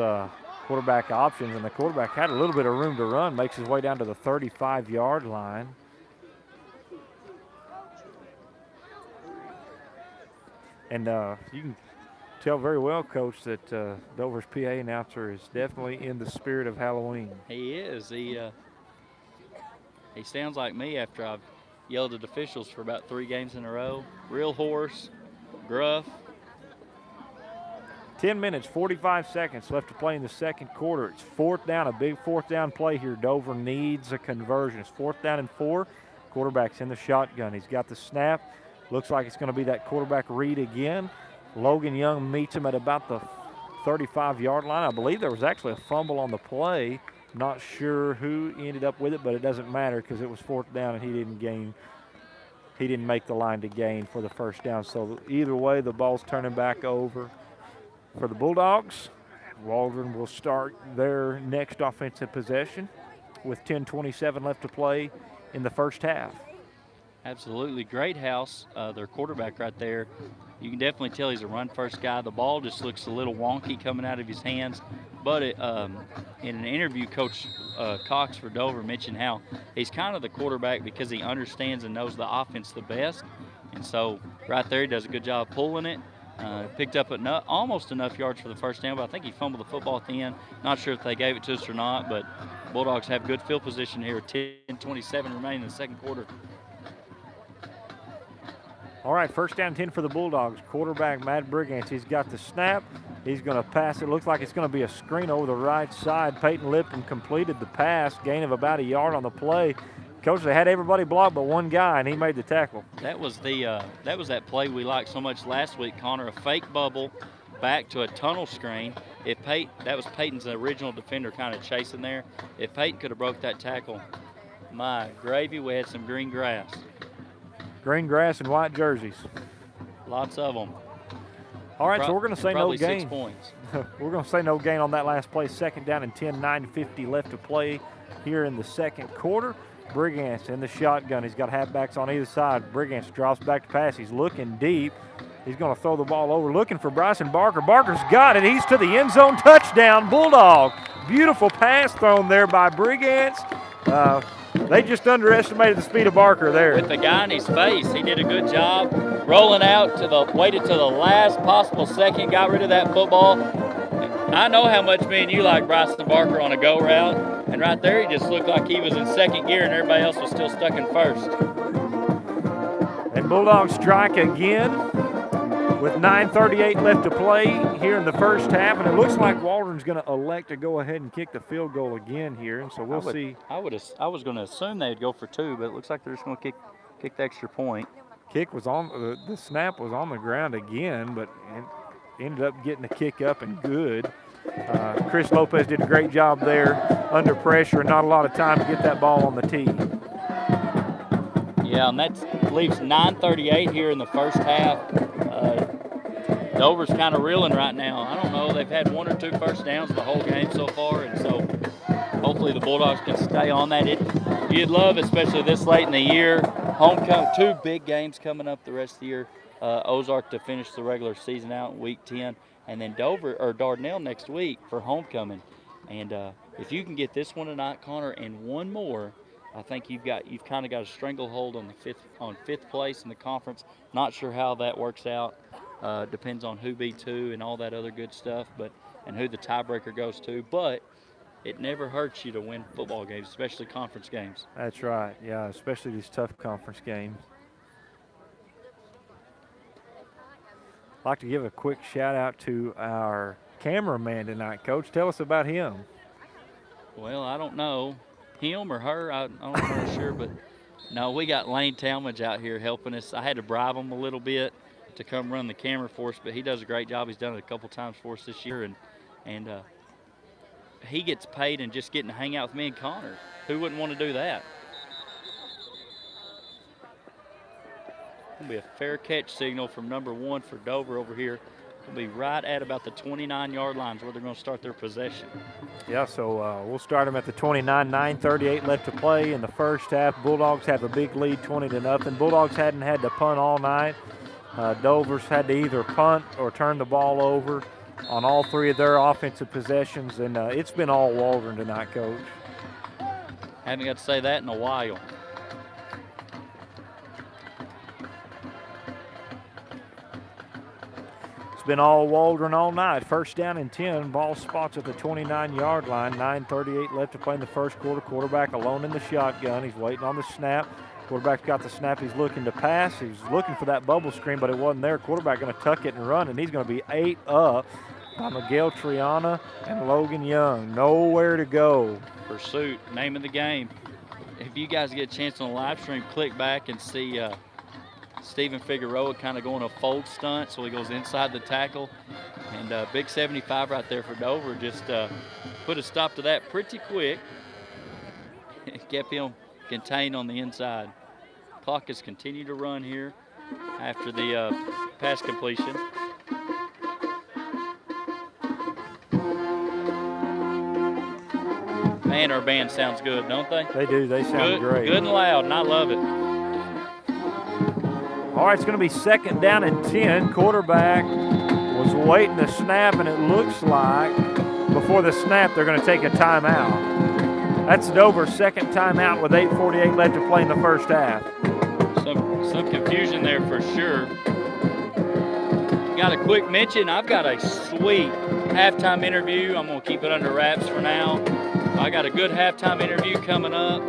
quarterback options, and the quarterback had a little bit of room to run, makes his way down to the 35-yard line. And you can tell very well, Coach, that Dover's PA announcer is definitely in the spirit of Halloween. He is. He sounds like me after I've yelled at officials for about 3 games in a row. Real hoarse, gruff. 10 minutes, 45 seconds left to play in the second quarter. It's fourth down, a big fourth down play here. Dover needs a conversion. It's fourth down and 4. Quarterback's in the shotgun. He's got the snap. Looks like it's going to be that quarterback read again. Logan Young meets him at about the 35-yard line. I believe there was actually a fumble on the play. Not sure who ended up with it, but it doesn't matter because it was fourth down and he didn't make the line to gain for the first down. So either way, the ball's turning back over for the Bulldogs. Waldron will start their next offensive possession with 10:27 left to play in the first half. Absolutely. Great house. Their quarterback right there. You can definitely tell he's a run-first guy. The ball just looks a little wonky coming out of his hands. But in an interview, Coach Cox for Dover mentioned how he's kind of the quarterback because he understands and knows the offense the best. And so right there he does a good job pulling it. Picked up almost enough yards for the first down, but I think he fumbled the football at the end. Not sure if they gave it to us or not, but Bulldogs have good field position here. 10:27 remaining in the second quarter. All right, first down 10 for the Bulldogs. Quarterback Matt Brigance, he's got the snap. He's going to pass it. Looks like it's going to be a screen over the right side. Peyton Lipton completed the pass, gain of about a yard on the play. Coach, they had everybody blocked but one guy, and he made the tackle. That was that play we liked so much last week, Connor. A fake bubble back to a tunnel screen. That was Peyton's original defender kind of chasing there. If Peyton could have broke that tackle, my gravy, we had some green grass. Green grass and white jerseys. Lots of them. All right, so we're going to say no gain. 6 points. We're going to say no gain on that last play. Second down and 10, 9:50 left to play here in the second quarter. Brigance in the shotgun. He's got halfbacks on either side. Brigance drops back to pass. He's looking deep. He's going to throw the ball over, looking for Bryson Barker. Barker's got it. He's to the end zone. Touchdown, Bulldog. Beautiful pass thrown there by Brigance. They just underestimated the speed of Barker there. With the guy in his face, he did a good job rolling out waited to the last possible second, got rid of that football. I know how much me and you like Bryson Barker on a go route, and right there he just looked like he was in second gear and everybody else was still stuck in first. And Bulldogs strike again with 9:38 left to play here in the first half, and it looks like Waldron's going to elect to go ahead and kick the field goal again here, and so we'll see. I was going to assume they'd go for 2, but it looks like they're just going to kick the extra point. Kick was on the snap was on the ground again, but ended up getting the kick up and good. Chris Lopez did a great job there under pressure and not a lot of time to get that ball on the tee. Yeah, and that leaves 9:38 here in the first half. Dover's kind of reeling right now. I don't know. They've had 1 or 2 first downs the whole game so far, and so hopefully the Bulldogs can stay on that. You'd love, especially this late in the year, homecoming, 2 big games coming up the rest of the year. Ozark to finish the regular season out in week 10, and then Dardanelle next week for homecoming. And if you can get this one tonight, Connor, and one more, I think you've kind of got a stranglehold on fifth place in the conference. Not sure how that works out. Depends on who beats who and all that other good stuff. But and who the tiebreaker goes to. But it never hurts you to win football games, especially conference games. That's right. Yeah, especially these tough conference games. I'd like to give a quick shout out to our cameraman tonight, Coach. Tell us about him. Well, I don't know, him or her, I'm not sure, but no, we got Lane Talmadge out here helping us. I had to bribe him a little bit to come run the camera for us, but he does a great job. He's done it a couple times for us this year, and he gets paid and just getting to hang out with me and Connor. Who wouldn't want to do that? It'll be a fair catch signal from number 1 for Dover over here. It'll be right at about the 29-yard lines where they're going to start their possession. Yeah, so we'll start them at the 29, 9:38 left to play in the first half. Bulldogs have a big lead, 20-0. Bulldogs hadn't had to punt all night. Dover's had to either punt or turn the ball over on all 3 of their offensive possessions, and it's been all Waldron tonight, Coach. Haven't got to say that in a while. Been all Waldron all night. First down and 10. Ball spots at the 29-yard line. 9:38 left to play in the first quarter. Quarterback alone in the shotgun. He's waiting on the snap. Quarterback's got the snap. He's looking to pass. He's looking for that bubble screen, but it wasn't there. Quarterback going to tuck it and run, and he's going to be 8 up by Miguel Triana and Logan Young. Nowhere to go. Pursuit, name of the game. If you guys get a chance on the live stream, click back and see Steven Figueroa kind of going a fold stunt, so he goes inside the tackle. And big 75 right there for Dover. Just put a stop to that pretty quick. Kept him contained on the inside. Clock has continued to run here after the pass completion. Man, our band sounds good, don't they? They do. They sound great. Good and loud, and I love it. All right, it's going to be second down and 10. Quarterback was waiting to snap, and it looks like before the snap they're going to take a timeout. That's Dover's second timeout with 8:48 left to play in the first half. Some confusion there for sure. Got a quick mention. I've got a sweet halftime interview. I'm going to keep it under wraps for now. I got a good halftime interview coming up.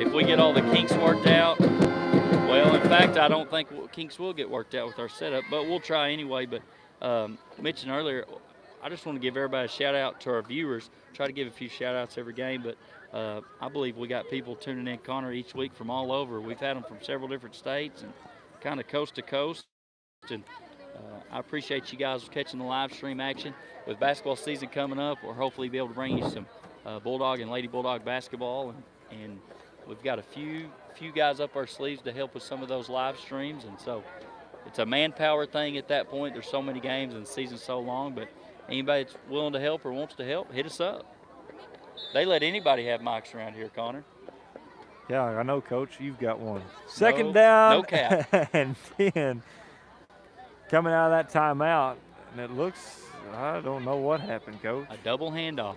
If we get all the kinks worked out. Well, in fact, I don't think kinks will get worked out with our setup, but we'll try anyway. But mentioned earlier, I just want to give everybody a shout out to our viewers. Try to give a few shout outs every game, but I believe we got people tuning in, Connor, each week from all over. We've had them from several different states and kind of coast to coast. And I appreciate you guys catching the live stream action. With basketball season coming up, we'll hopefully be able to bring you some Bulldog and Lady Bulldog basketball, and we've got a few guys up our sleeves to help with some of those live streams, and so it's a manpower thing at that point. There's so many games and the season's so long, but anybody that's willing to help or wants to help, hit us up. They let anybody have mics around here, Connor. Yeah, I know, Coach. You've got one. Second down no cap. and 10. Coming out of that timeout, and it looks, I don't know what happened, Coach. A double handoff.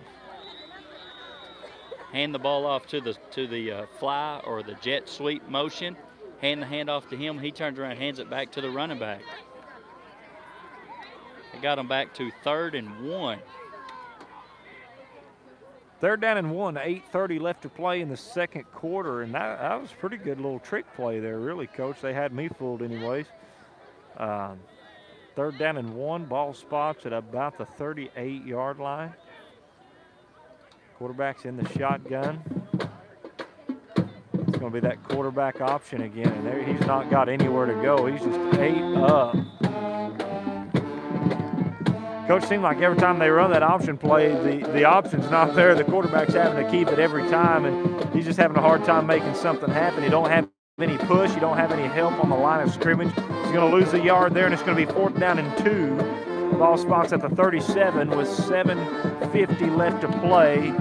Hand the ball off to the fly or the jet sweep motion. Hand the handoff to him. He turns around and hands it back to the running back. They got him back to 3rd and 1. 3rd down and 1, 8:30 left to play in the second quarter, and that was a pretty good little trick play there, really, Coach. They had me fooled anyways. 3rd down and 1, ball spots at about the 38-yard line. Quarterback's in the shotgun. It's going to be that quarterback option again, and there he's not got anywhere to go. He's just 8 up. Coach, seemed like every time they run that option play, the option's not there. The quarterback's having to keep it every time, and he's just having a hard time making something happen. You don't have any push. You don't have any help on the line of scrimmage. He's going to lose a yard there, and it's going to be 4th down and 2. Ball spots at the 37 with 7:50 left to play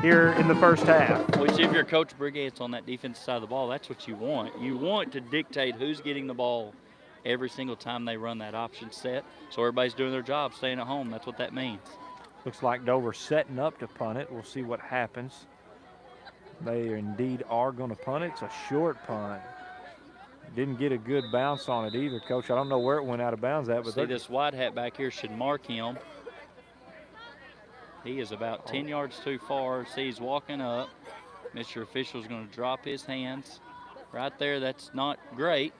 here in the first half. Which, if you're Coach Brigade's on that defensive side of the ball, that's what you want. You want to dictate who's getting the ball every single time they run that option set. So everybody's doing their job, staying at home. That's what that means. Looks like Dover setting up to punt it. We'll see what happens. They indeed are going to punt it. It's a short punt. Didn't get a good bounce on it either, Coach. I don't know where it went out of bounds at. But see, this wide hat back here should mark him. He is about 10 yards too far. See, he's walking up. Mr. Official's going to drop his hands. Right there, that's not great.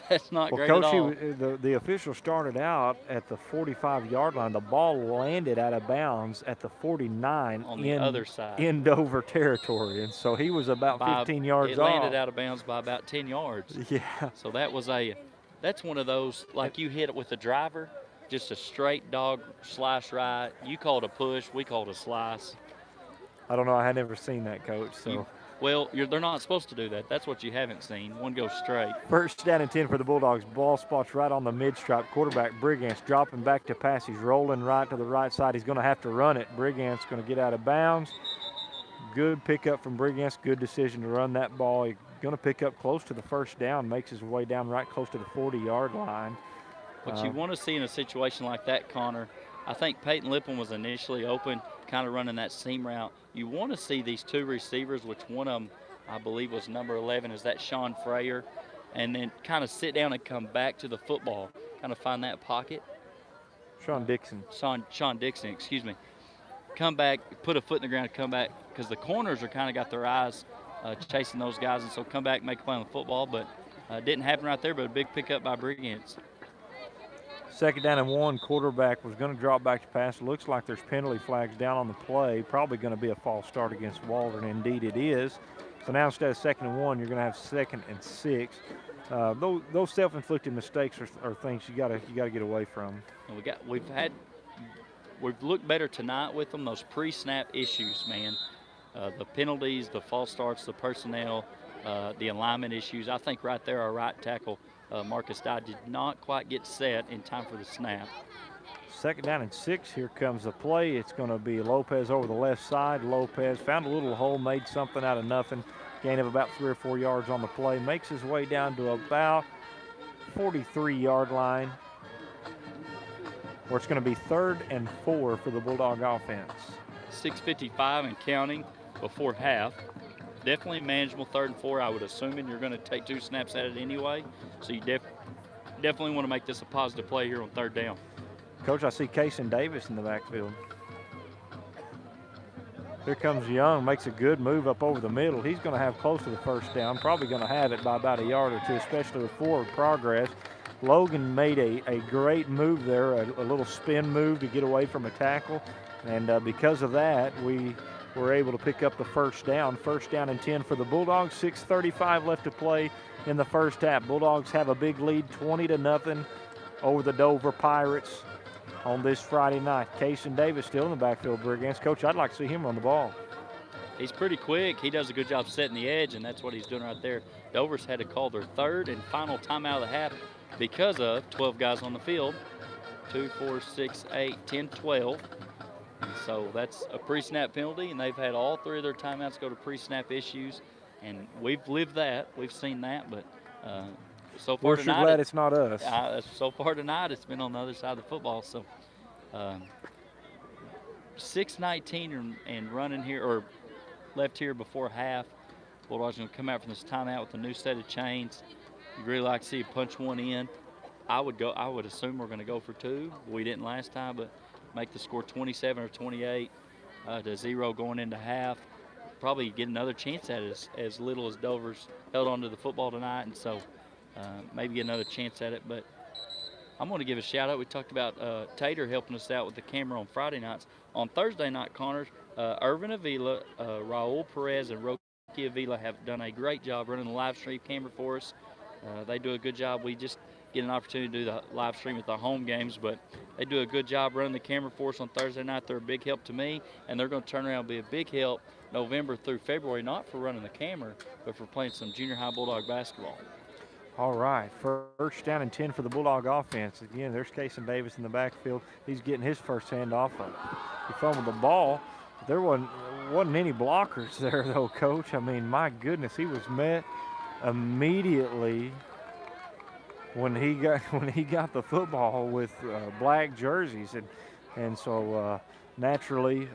That's not Well, great at Coach, all. the official started out at the 45-yard line. The ball landed out of bounds at the 49 On the other side. in Dover territory, and so he was about 15 yards It off. landed out of bounds by about 10 yards. Yeah. So that's one of those, like you hit it with the driver, just a straight dog slice right. You called a push, we called a slice. I don't know. I had never seen that, Coach. So. They're not supposed to do that. That's what you haven't seen. One goes straight. First down and 10 for the Bulldogs. Ball spots right on the mid-stripe. Quarterback Brigance dropping back to pass. He's rolling right to the right side. He's going to have to run it. Brigance going to get out of bounds. Good pickup from Brigance. Good decision to run that ball. He's going to pick up close to the first down. Makes his way down right close to the 40-yard line. What you want to see in a situation like that, Connor, I think Peyton Lippin was initially open, kind of running that seam route. You want to see these two receivers, which one of them, I believe, was number 11, is that Sean Frayer, and then kind of sit down and come back to the football, kind of find that pocket. Sean Dixon. Sean Dixon, excuse me. Come back, put a foot in the ground, come back, because the corners are kind of got their eyes chasing those guys, and so come back, make a play on the football, but didn't happen right there, but a big pickup by Brigance. Second down and 1, quarterback was going to drop back to pass. Looks like there's penalty flags down on the play. Probably going to be a false start against Waldron. Indeed it is. So now instead of 2nd and 1, you're going to have 2nd and 6. Those self-inflicted mistakes are things you got to get away from. And we've looked better tonight with them. Those pre-snap issues, man. The penalties, the false starts, the personnel, the alignment issues. I think right there our right tackle, Marcus Dye, did not quite get set in time for the snap. 2nd down and 6. Here comes the play. It's going to be Lopez over the left side. Lopez found a little hole, made something out of nothing. Gain of about 3 or 4 yards on the play. Makes his way down to about 43-yard line, where it's going to be 3rd and 4 for the Bulldog offense. 6:55 and counting before half. Definitely manageable 3rd and 4. I would assume you're going to take 2 snaps at it anyway. So you definitely want to make this a positive play here on 3rd down. Coach, I see Kason Davis in the backfield. Here comes Young, makes a good move up over the middle. He's going to have close to the first down, probably going to have it by about a yard or two, especially with forward progress. Logan made a great move there, a little spin move to get away from a tackle. And because of that, we were able to pick up the first down. 1st down and 10 for the Bulldogs. 6:35 left to play in the first half. Bulldogs have a big lead, 20-0 over the Dover Pirates on this Friday night. Kason Davis still in the backfield, Brigance. Coach, I'd like to see him run the ball. He's pretty quick. He does a good job setting the edge, and that's what he's doing right there. Dover's had to call their 3rd and final timeout of the half because of 12 guys on the field. 2, 4, 6, 8, 10, 12. So that's a pre-snap penalty, and they've had all 3 of their timeouts go to pre-snap issues, and we've lived that. We've seen that, but so far We're tonight, sure glad it's not us. So far tonight, it's been on the other side of the football. So 6:19 and running here, or left here before half. Bulldogs going to come out from this timeout with a new set of chains. You'd really like to see you punch one in. I would assume we're going to go for 2. We didn't last time, but make the score 27 or 28 to 0 going into half. Probably get another chance at it as little as Dover's held on to the football tonight, and so maybe get another chance at it. But I'm going to give a shout out. We talked about Tater helping us out with the camera on Friday nights. On Thursday night, Connors, Irvin Avila, Raul Perez, and Rocky Avila have done a great job running the live stream camera for us. They do a good job. We just get an opportunity to do the live stream at the home games, but they do a good job running the camera for us on Thursday night. They're a big help to me, and they're going to turn around and be a big help November through February, not for running the camera, but for playing some junior high Bulldog basketball. All right, 1st down and 10 for the Bulldog offense. Again, there's Kason Davis in the backfield. He's getting his first handoff. He fumbled the ball. There wasn't any blockers there, though, Coach. I mean, my goodness, he was met immediately when he got the football with black jerseys, and so naturally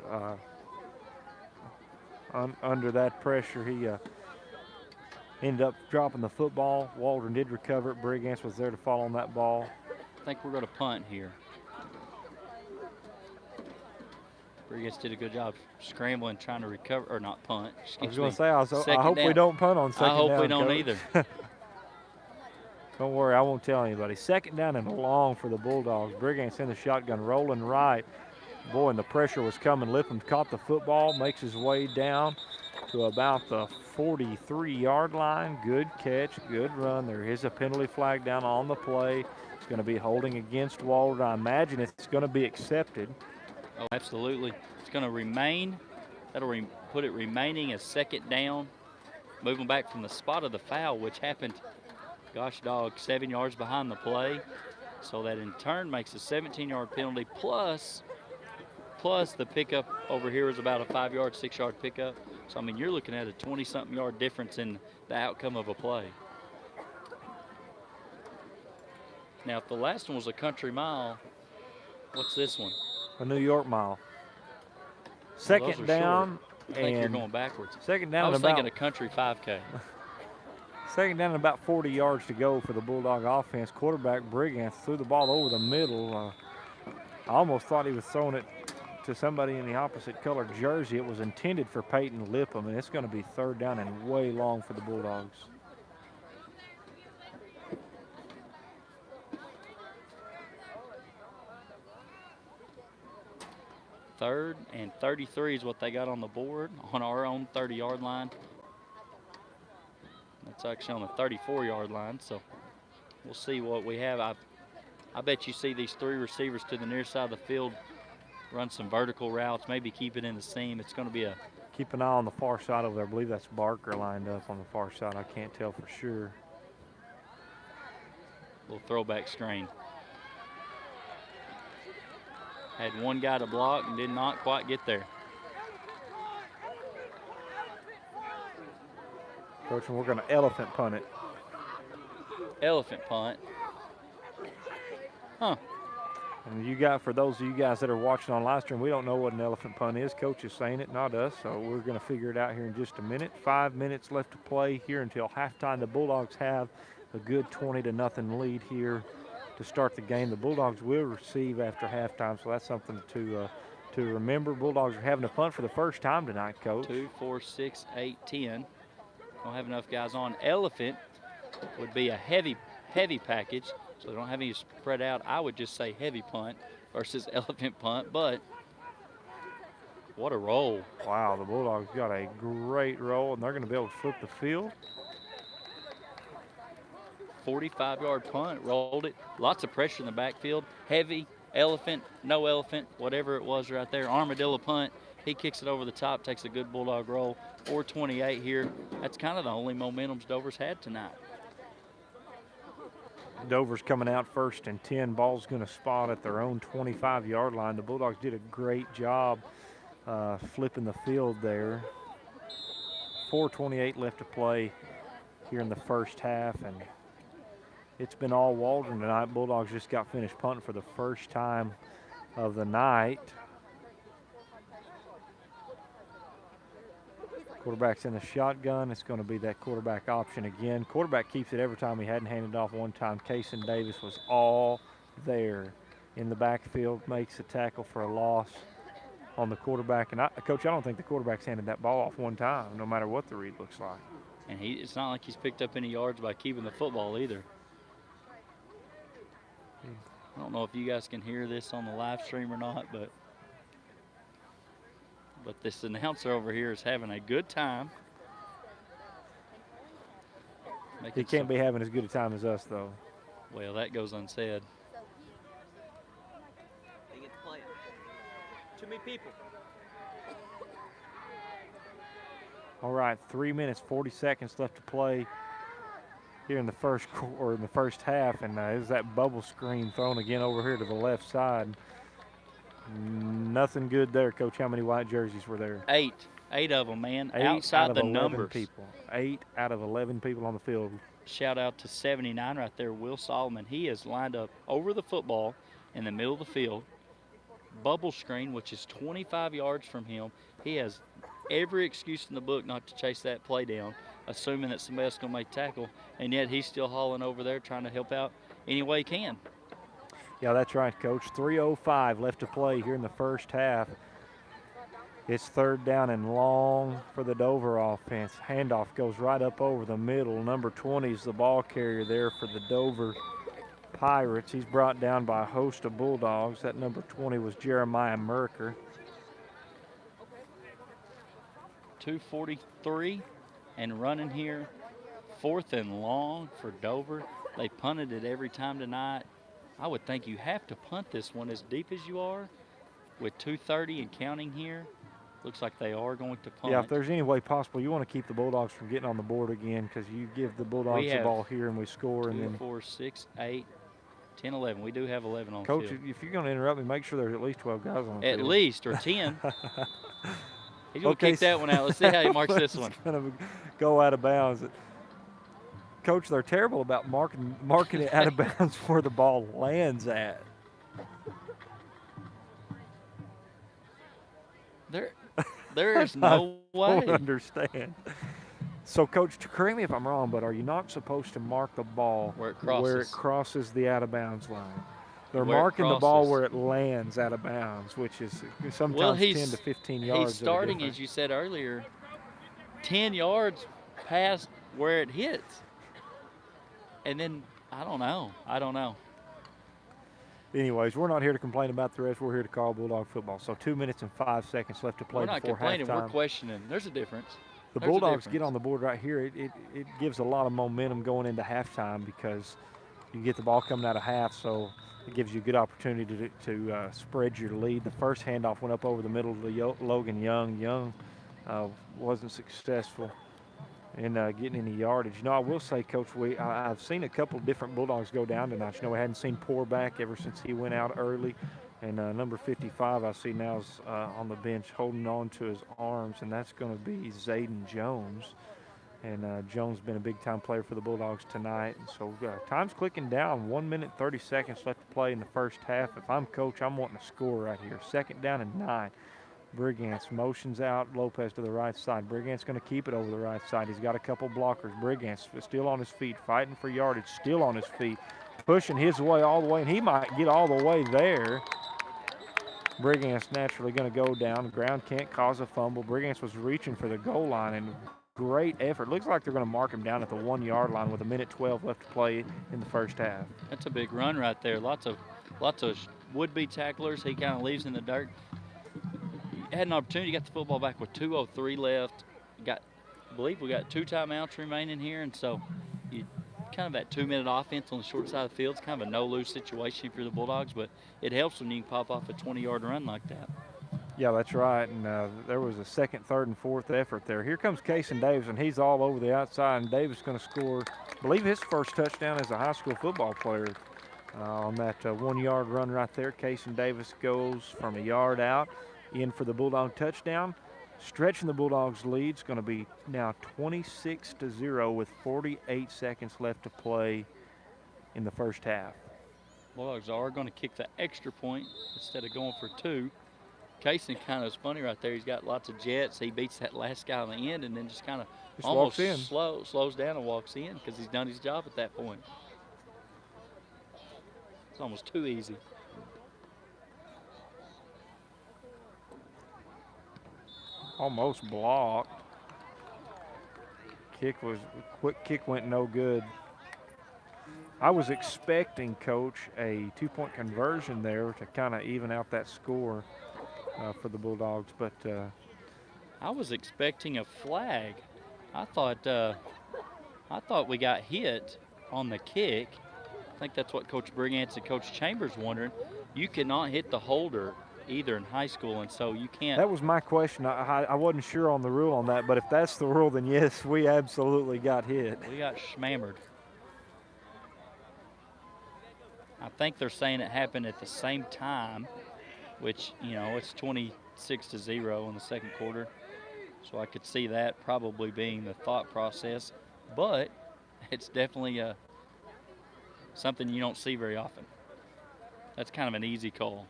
under that pressure, he ended up dropping the football. Waldron did recover it. Brigance was there to fall on that ball. I think we're going to punt here. Brigance did a good job scrambling, trying to recover, or not punt. I was Excuse going me. to say, I Second hope we down. don't punt on second I hope down, we don't Coach. either. Don't worry, I won't tell anybody. Second down and long for the Bulldogs. Brigance in the shotgun, rolling right. Boy, and the pressure was coming. Lipham caught the football, makes his way down to about the 43-yard line. Good catch, good run. There is a penalty flag down on the play. It's going to be holding against Walden. I imagine it's going to be accepted. Oh, absolutely. It's going to remain. That'll put it remaining as second down. Moving back from the spot of the foul, which happened, gosh dog, 7 yards behind the play. So that in turn makes a 17-yard penalty plus the pickup over here is about a 5-yard, 6-yard pickup. So, I mean, you're looking at a 20-something yard difference in the outcome of a play. Now, if the last one was a country mile, what's this one? A New York mile. Those Second are down. I think you're and going backwards. Second down I was and about thinking a country 5K. second down and about 40 yards to go for the Bulldog offense. Quarterback Brigance threw the ball over the middle. I almost thought he was throwing it to somebody in the opposite color jersey. It was intended for Peyton Lipham, and it's going to be third down and way long for the Bulldogs. Third and 33 is what they got on the board on our own 30-yard line. That's actually on the 34-yard line, so we'll see what we have. I bet you see these three receivers to the near side of the field run some vertical routes, maybe keep it in the seam. It's going to be a Keep an eye on the far side over there. I believe that's Barker lined up on the far side. I can't tell for sure. little throwback screen. Had one guy to block and did not quite get there. Coach, and we're going to elephant punt it. Elephant punt. Huh. And you got, for those of you guys that are watching on live stream, we don't know what an elephant punt is. Coach is saying it, not us. So we're going to figure it out here in just a minute. 5 minutes left to play here until halftime. The Bulldogs have a good 20-0 lead here to start the game. The Bulldogs will receive after halftime, so that's something to remember. Bulldogs are having a punt for the first time tonight, Coach. 2, 4, 6, 8, 10. Don't have enough guys on. Elephant would be a heavy package, so they don't have any spread out. I would just say heavy punt versus elephant punt, but what a roll. Wow, the Bulldogs got a great roll, and they're going to be able to flip the field. 45-yard punt, rolled it. Lots of pressure in the backfield. Heavy, elephant, no elephant, whatever it was right there. Armadillo punt. He kicks it over the top, takes a good Bulldog roll. 4:28 here. That's kind of the only momentum Dover's had tonight. Dover's coming out first and 10. Ball's going to spot at their own 25-yard line. The Bulldogs did a great job flipping the field there. 4:28 left to play here in the first half, and it's been all Waldron tonight. Bulldogs just got finished punting for the first time of the night. Quarterback's in the shotgun. It's going to be that quarterback option again. Quarterback keeps it every time. He hadn't handed off one time. Kaysen Davis was all there in the backfield, makes a tackle for a loss on the quarterback. And, Coach, I don't think the quarterback's handed that ball off one time, no matter what the read looks like. And it's not like he's picked up any yards by keeping the football either. I don't know if you guys can hear this on the live stream or not, but this announcer over here is having a good time. He can't be having as good a time as us, though. Well, that goes unsaid. They get to play it. Too many people. All right, 3 minutes, 40 seconds left to play here in the first half, and there's that bubble screen thrown again over here to the left side. Nothing good there, Coach. How many white jerseys were there? 8 of them, man. 8 outside out of the 11 numbers. people. 8 out of 11 people on the field. Shout out to 79 right there, Will Solomon. He is lined up over the football in the middle of the field. Bubble screen, which is 25 yards from him. He has every excuse in the book not to chase that play down, assuming that somebody else is going to make tackle, and yet he's still hauling over there trying to help out any way he can. Yeah, that's right, Coach. 3:05 left to play here in the first half. It's 3rd down and long for the Dover offense. Handoff goes right up over the middle. Number 20 is the ball carrier there for the Dover Pirates. He's brought down by a host of Bulldogs. That number 20 was Jeremiah Merker. 2:43 and running here. 4th and long for Dover. They punted it every time tonight. I would think you have to punt this one as deep as you are with 2:30 and counting here. Looks like they are going to punt. Yeah, if there's any way possible, you want to keep the Bulldogs from getting on the board again, because you give the Bulldogs the ball here and we score. 2, and then 4, 6, 8, 10, 11. We do have 11 on Coach, field. if you're going to interrupt me, make sure there's at least 12 guys on the At field. least, or 10. He's going to kick that one out. Let's see how he marks this one. It's going to go out of bounds. Coach, they're terrible about marking it out of bounds where the ball lands at. There is no I don't way. understand. So, Coach, correct me if I'm wrong, but are you not supposed to mark the ball Where it crosses the out of bounds line? They're Where it marking the ball crosses. where it lands out of bounds, which is sometimes Well, 10 to 15 yards. He's starting, as you said earlier, 10 yards past where it hits. And then, I don't know. Anyways, we're not here to complain about the refs. We're here to call Bulldog football. So 2 minutes and 5 seconds left to play We're not before complaining. halftime. We're questioning. There's a difference. The There's a Bulldogs difference. get on the board right here. It gives a lot of momentum going into halftime, because you get the ball coming out of half, so it gives you a good opportunity to spread your lead. The first handoff went up over the middle to Logan Young. Young wasn't successful in getting any yardage. I will say, Coach, I've seen a couple of different Bulldogs go down tonight. We hadn't seen Poor back ever since he went out early. And number 55 I see now is on the bench holding on to his arms, and that's going to be Zayden Jones. And Jones been a big-time player for the Bulldogs tonight. And so time's clicking down. 1 minute, 30 seconds left to play in the first half. If I'm coach, I'm wanting to score right here. 2nd down and 9. Brigance motions out Lopez to the right side. Brigance going to keep it over the right side. He's got a couple blockers. Brigance still on his feet, fighting for yardage, still on his feet, pushing his way all the way, and he might get all the way there. Brigance naturally going to go down. The ground can't cause a fumble. Brigance was reaching for the goal line, and great effort. Looks like they're going to mark him down at the 1 yard line with 1:12 left to play in the first half. That's a big run right there. Lots of would-be tacklers. He kind of leaves in the dirt. Had an opportunity, got the football back with 2:03 left. I believe we got 2 timeouts remaining here, and so you kind of that 2-minute offense on the short side of the field. It's kind of a no-lose situation for the Bulldogs, but it helps when you can pop off a 20-yard run like that. Yeah, that's right. And there was a 2nd, 3rd, and 4th effort there. Here comes Kason Davis, and he's all over the outside. And Davis going to score, I believe, his first touchdown as a high school football player on that 1 yard run right there. Kason Davis goes from a yard out in for the Bulldog touchdown. Stretching the Bulldogs' lead is going to be now 26-0 with 48 seconds left to play in the first half. Bulldogs are going to kick the extra point instead of going for 2. Kaysen kind of is funny right there. He's got lots of jets. He beats that last guy on the end and then just kind of almost walks in. slows down and walks in because he's done his job at that point. It's almost too easy. Almost blocked. Quick kick went no good. I was expecting, Coach, a 2-point conversion there to kind of even out that score for the Bulldogs, but I was expecting a flag. I thought we got hit on the kick. I think that's what Coach Brigance and Coach Chambers wondering. You cannot hit the holder either in high school, and so you can't. That was my question. I wasn't sure on the rule on that, but if that's the rule, then yes, we absolutely got hit. We got schmammered. I think they're saying it happened at the same time, which, you know, it's 26-0 in the second quarter. So I could see that probably being the thought process, but it's definitely something you don't see very often. That's kind of an easy call.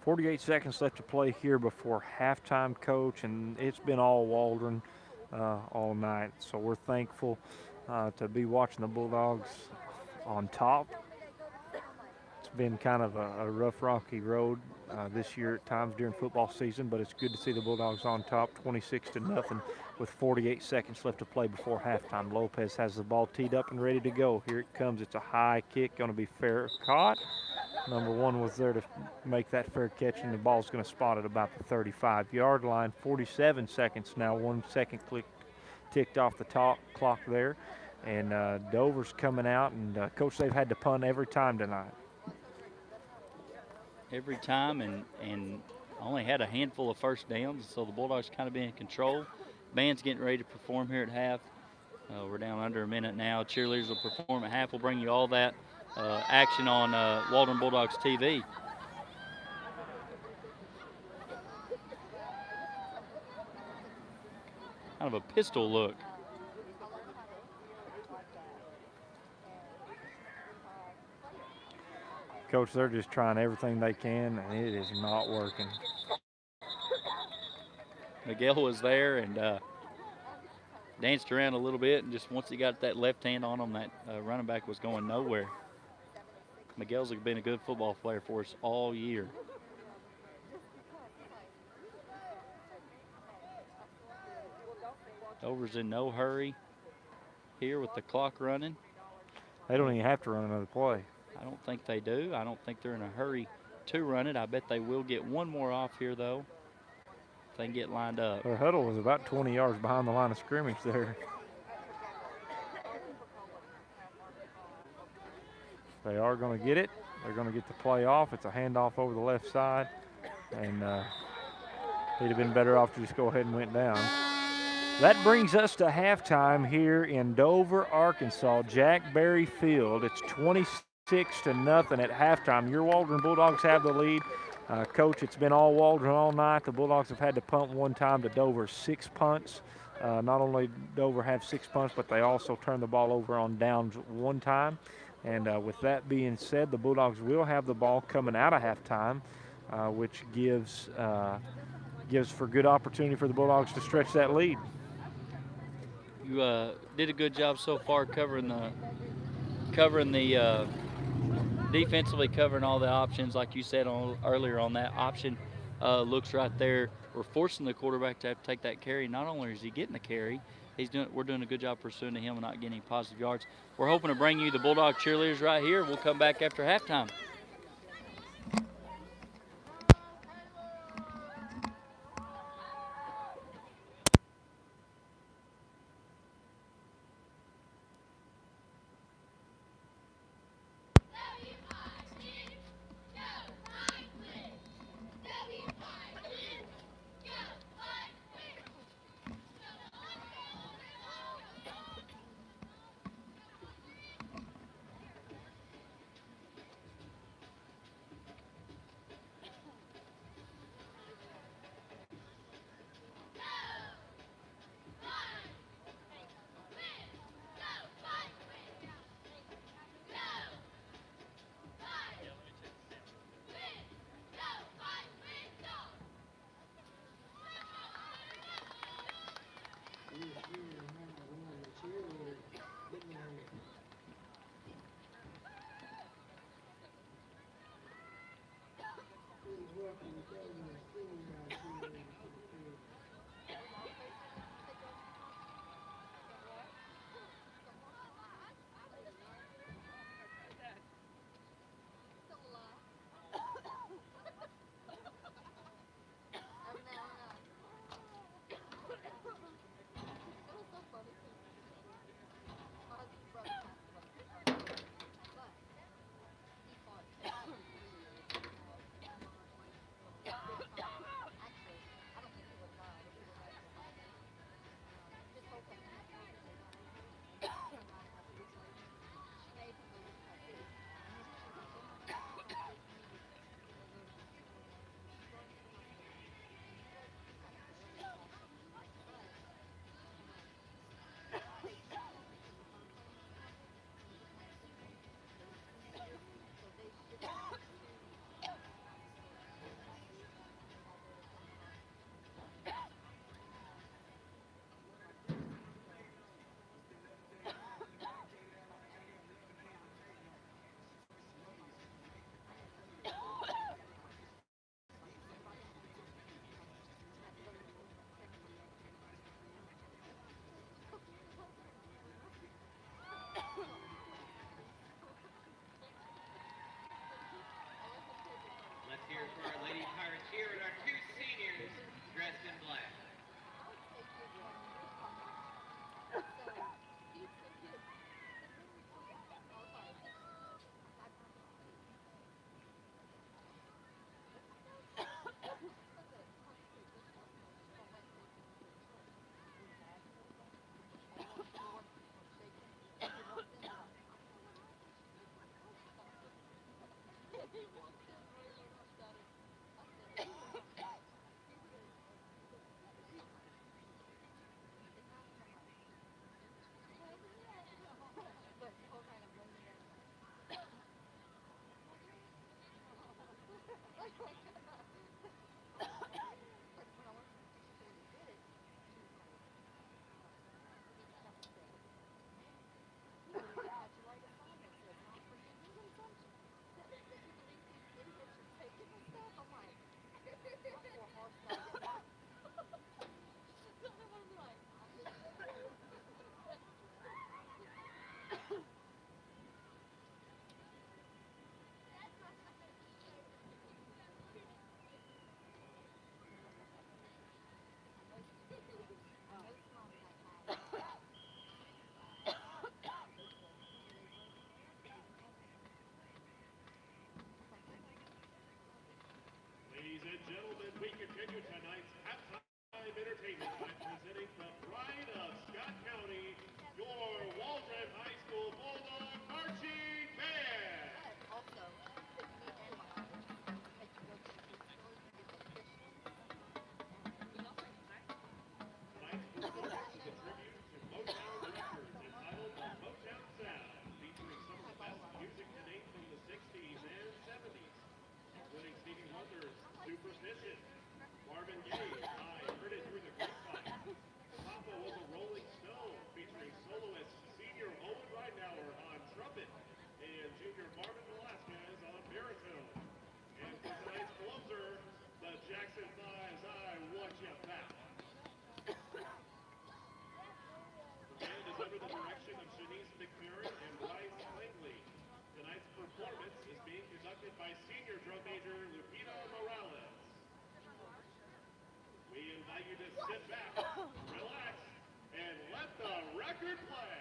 48 seconds left to play here before halftime, Coach, and it's been all Waldron all night. So we're thankful to be watching the Bulldogs on top. It's been kind of a rough, rocky road this year at times during football season, but it's good to see the Bulldogs on top, 26-0, with 48 seconds left to play before halftime. Lopez has the ball teed up and ready to go. Here it comes. It's a high kick, going to be fair caught. Number 1 was there to make that fair catch, and the ball's going to spot at about the 35-yard line. 47 seconds now, 1 second ticked off the clock there. And Dover's coming out, and Coach, they've had to punt every time tonight. Every time, and only had a handful of first downs, so the Bulldogs kind of been in control. Band's getting ready to perform here at half. We're down under a minute now. Cheerleaders will perform at half. We'll bring you all that action on Waldron Bulldogs TV. Kind of a pistol look. Coach, they're just trying everything they can, and it is not working. Miguel was there and danced around a little bit, and just once he got that left hand on him, that running back was going nowhere. Miguel's been a good football player for us all year. Dover's in no hurry here with the clock running. They don't even have to run another play. I don't think they do. I don't think they're in a hurry to run it. I bet they will get one more off here, though, if they can get lined up. Their huddle was about 20 yards behind the line of scrimmage there. They are going to get it. They're going to get the play off. It's a handoff over the left side, and he'd have been better off to just go ahead and went down. That brings us to halftime here in Dover, Arkansas, Jack Berry Field. It's 26-0 at halftime. Your Waldron Bulldogs have the lead. Coach, it's been all Waldron all night. The Bulldogs have had to punt one time to Dover's 6 punts. Not only Dover have 6 punts, but they also turned the ball over on downs one time. And with that being said, the Bulldogs will have the ball coming out of halftime, which gives for good opportunity for the Bulldogs to stretch that lead. You did a good job so far covering the defensively, covering all the options, like you said earlier on that option looks right there. We're forcing the quarterback to have to take that carry. Not only is he getting the carry, we're doing a good job pursuing to him and not getting any positive yards. We're hoping to bring you the Bulldog cheerleaders right here. We'll come back after halftime. Shanice McMurray and Bryce Langley. Tonight's performance is being conducted by senior drum major Lupita Morales. We invite you to sit back, relax, and let the record play.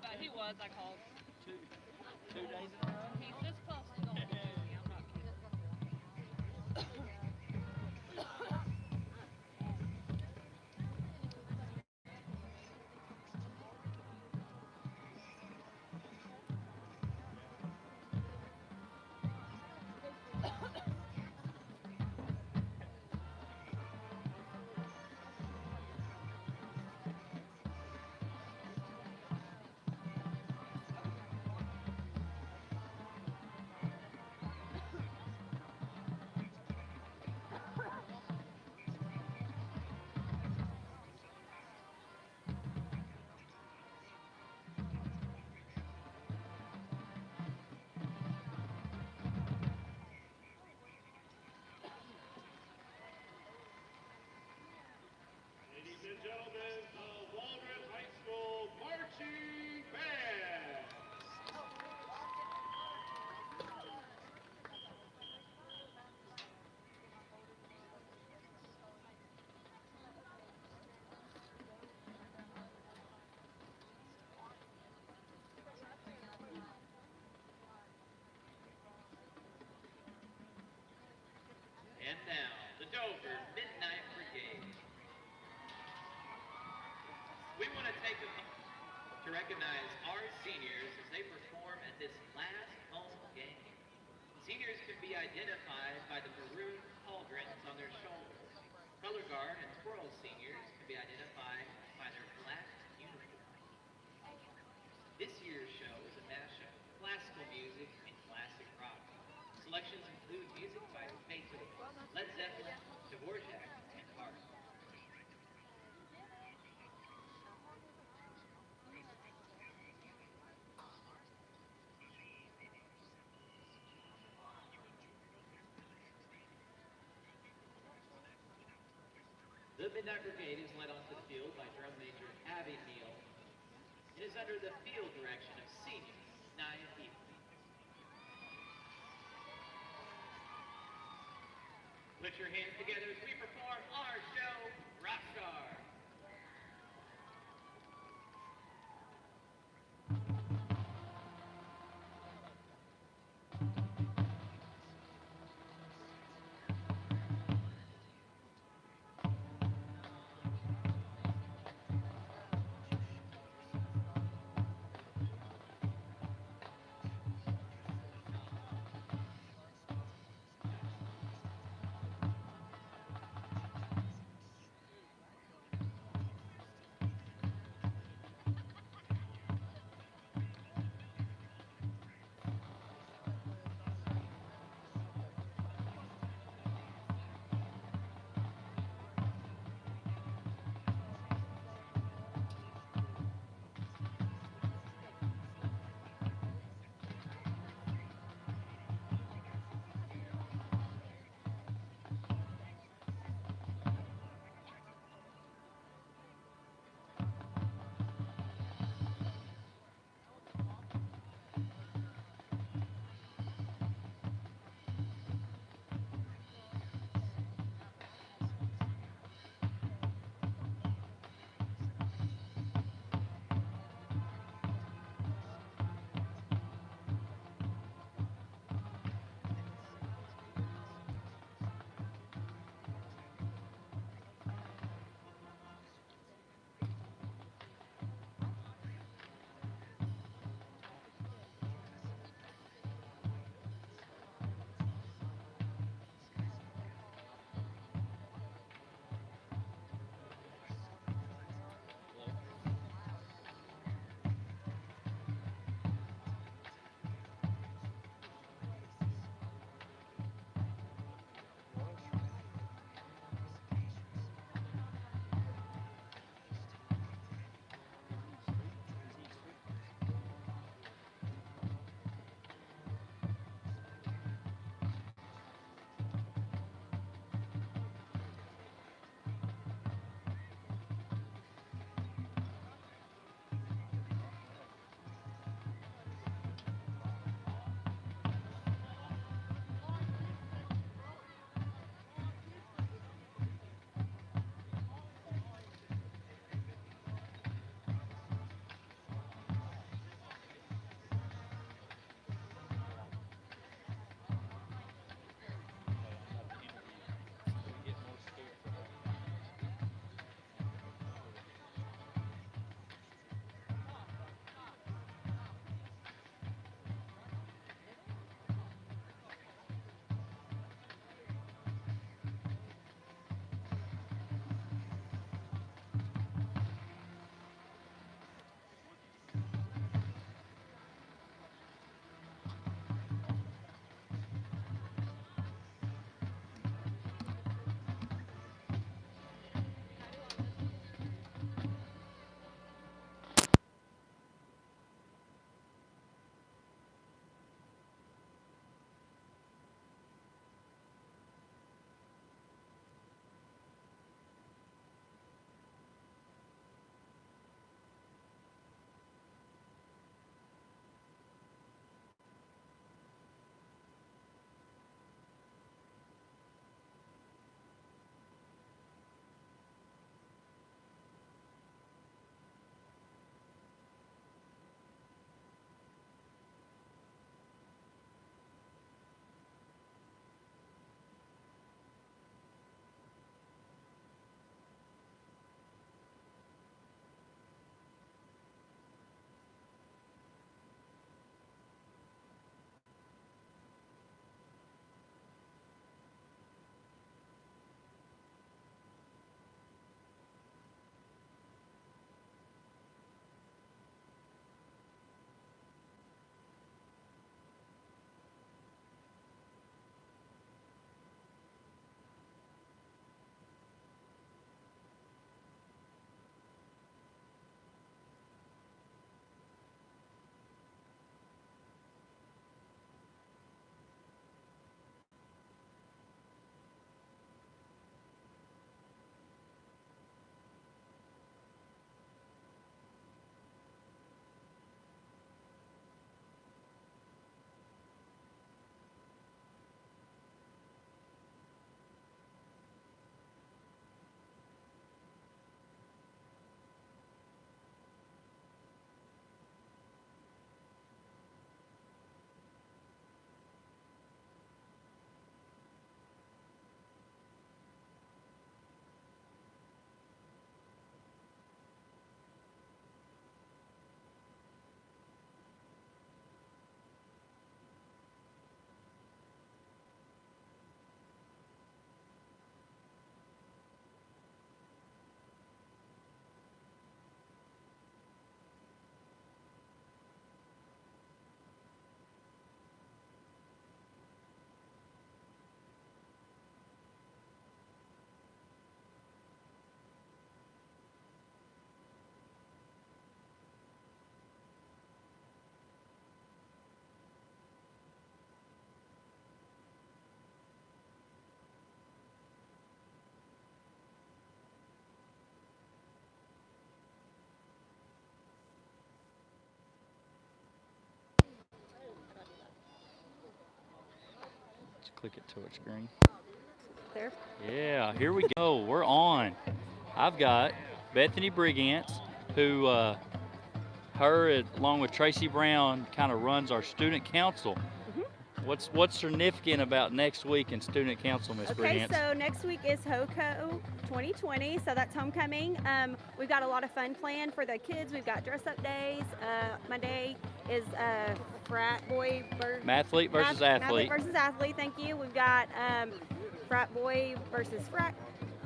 But he was. I called. 2 days in a row. He's this close to going to Disney. I'm not kidding. Ladies and gentlemen, the Waldron High School Marching Band. And now, the Dover Midnight Brigade. We want to take a moment to recognize our seniors as they perform at this last home game. Seniors can be identified by the maroon cauldrons on their shoulders. Color guard and twirl seniors can be identified by their black uniforms. This year's show is a mashup of classical music and classic rock. Selections include music by Beethoven, Led Zeppelin, Dvorak, and Bach. The Midnight Brigade is led onto the field by drum major Abby Neal. It is under the field direction of senior Nia Heath. Put your hands together as we perform our show, Rockstar. click it to its screen. There. Yeah, here we go. We're on. I've got Bethany Brigance, who her along with Tracy Brown kind of runs our student council. What's significant about next week in student council, Miss Okay, Brigance? so next week is HOCO 2020, so that's homecoming. We've got a lot of fun planned for the kids. We've got dress-up days. Monday is frat boy Mathlete versus athlete. Mathlete versus athlete. Thank you. We've got frat boy versus frat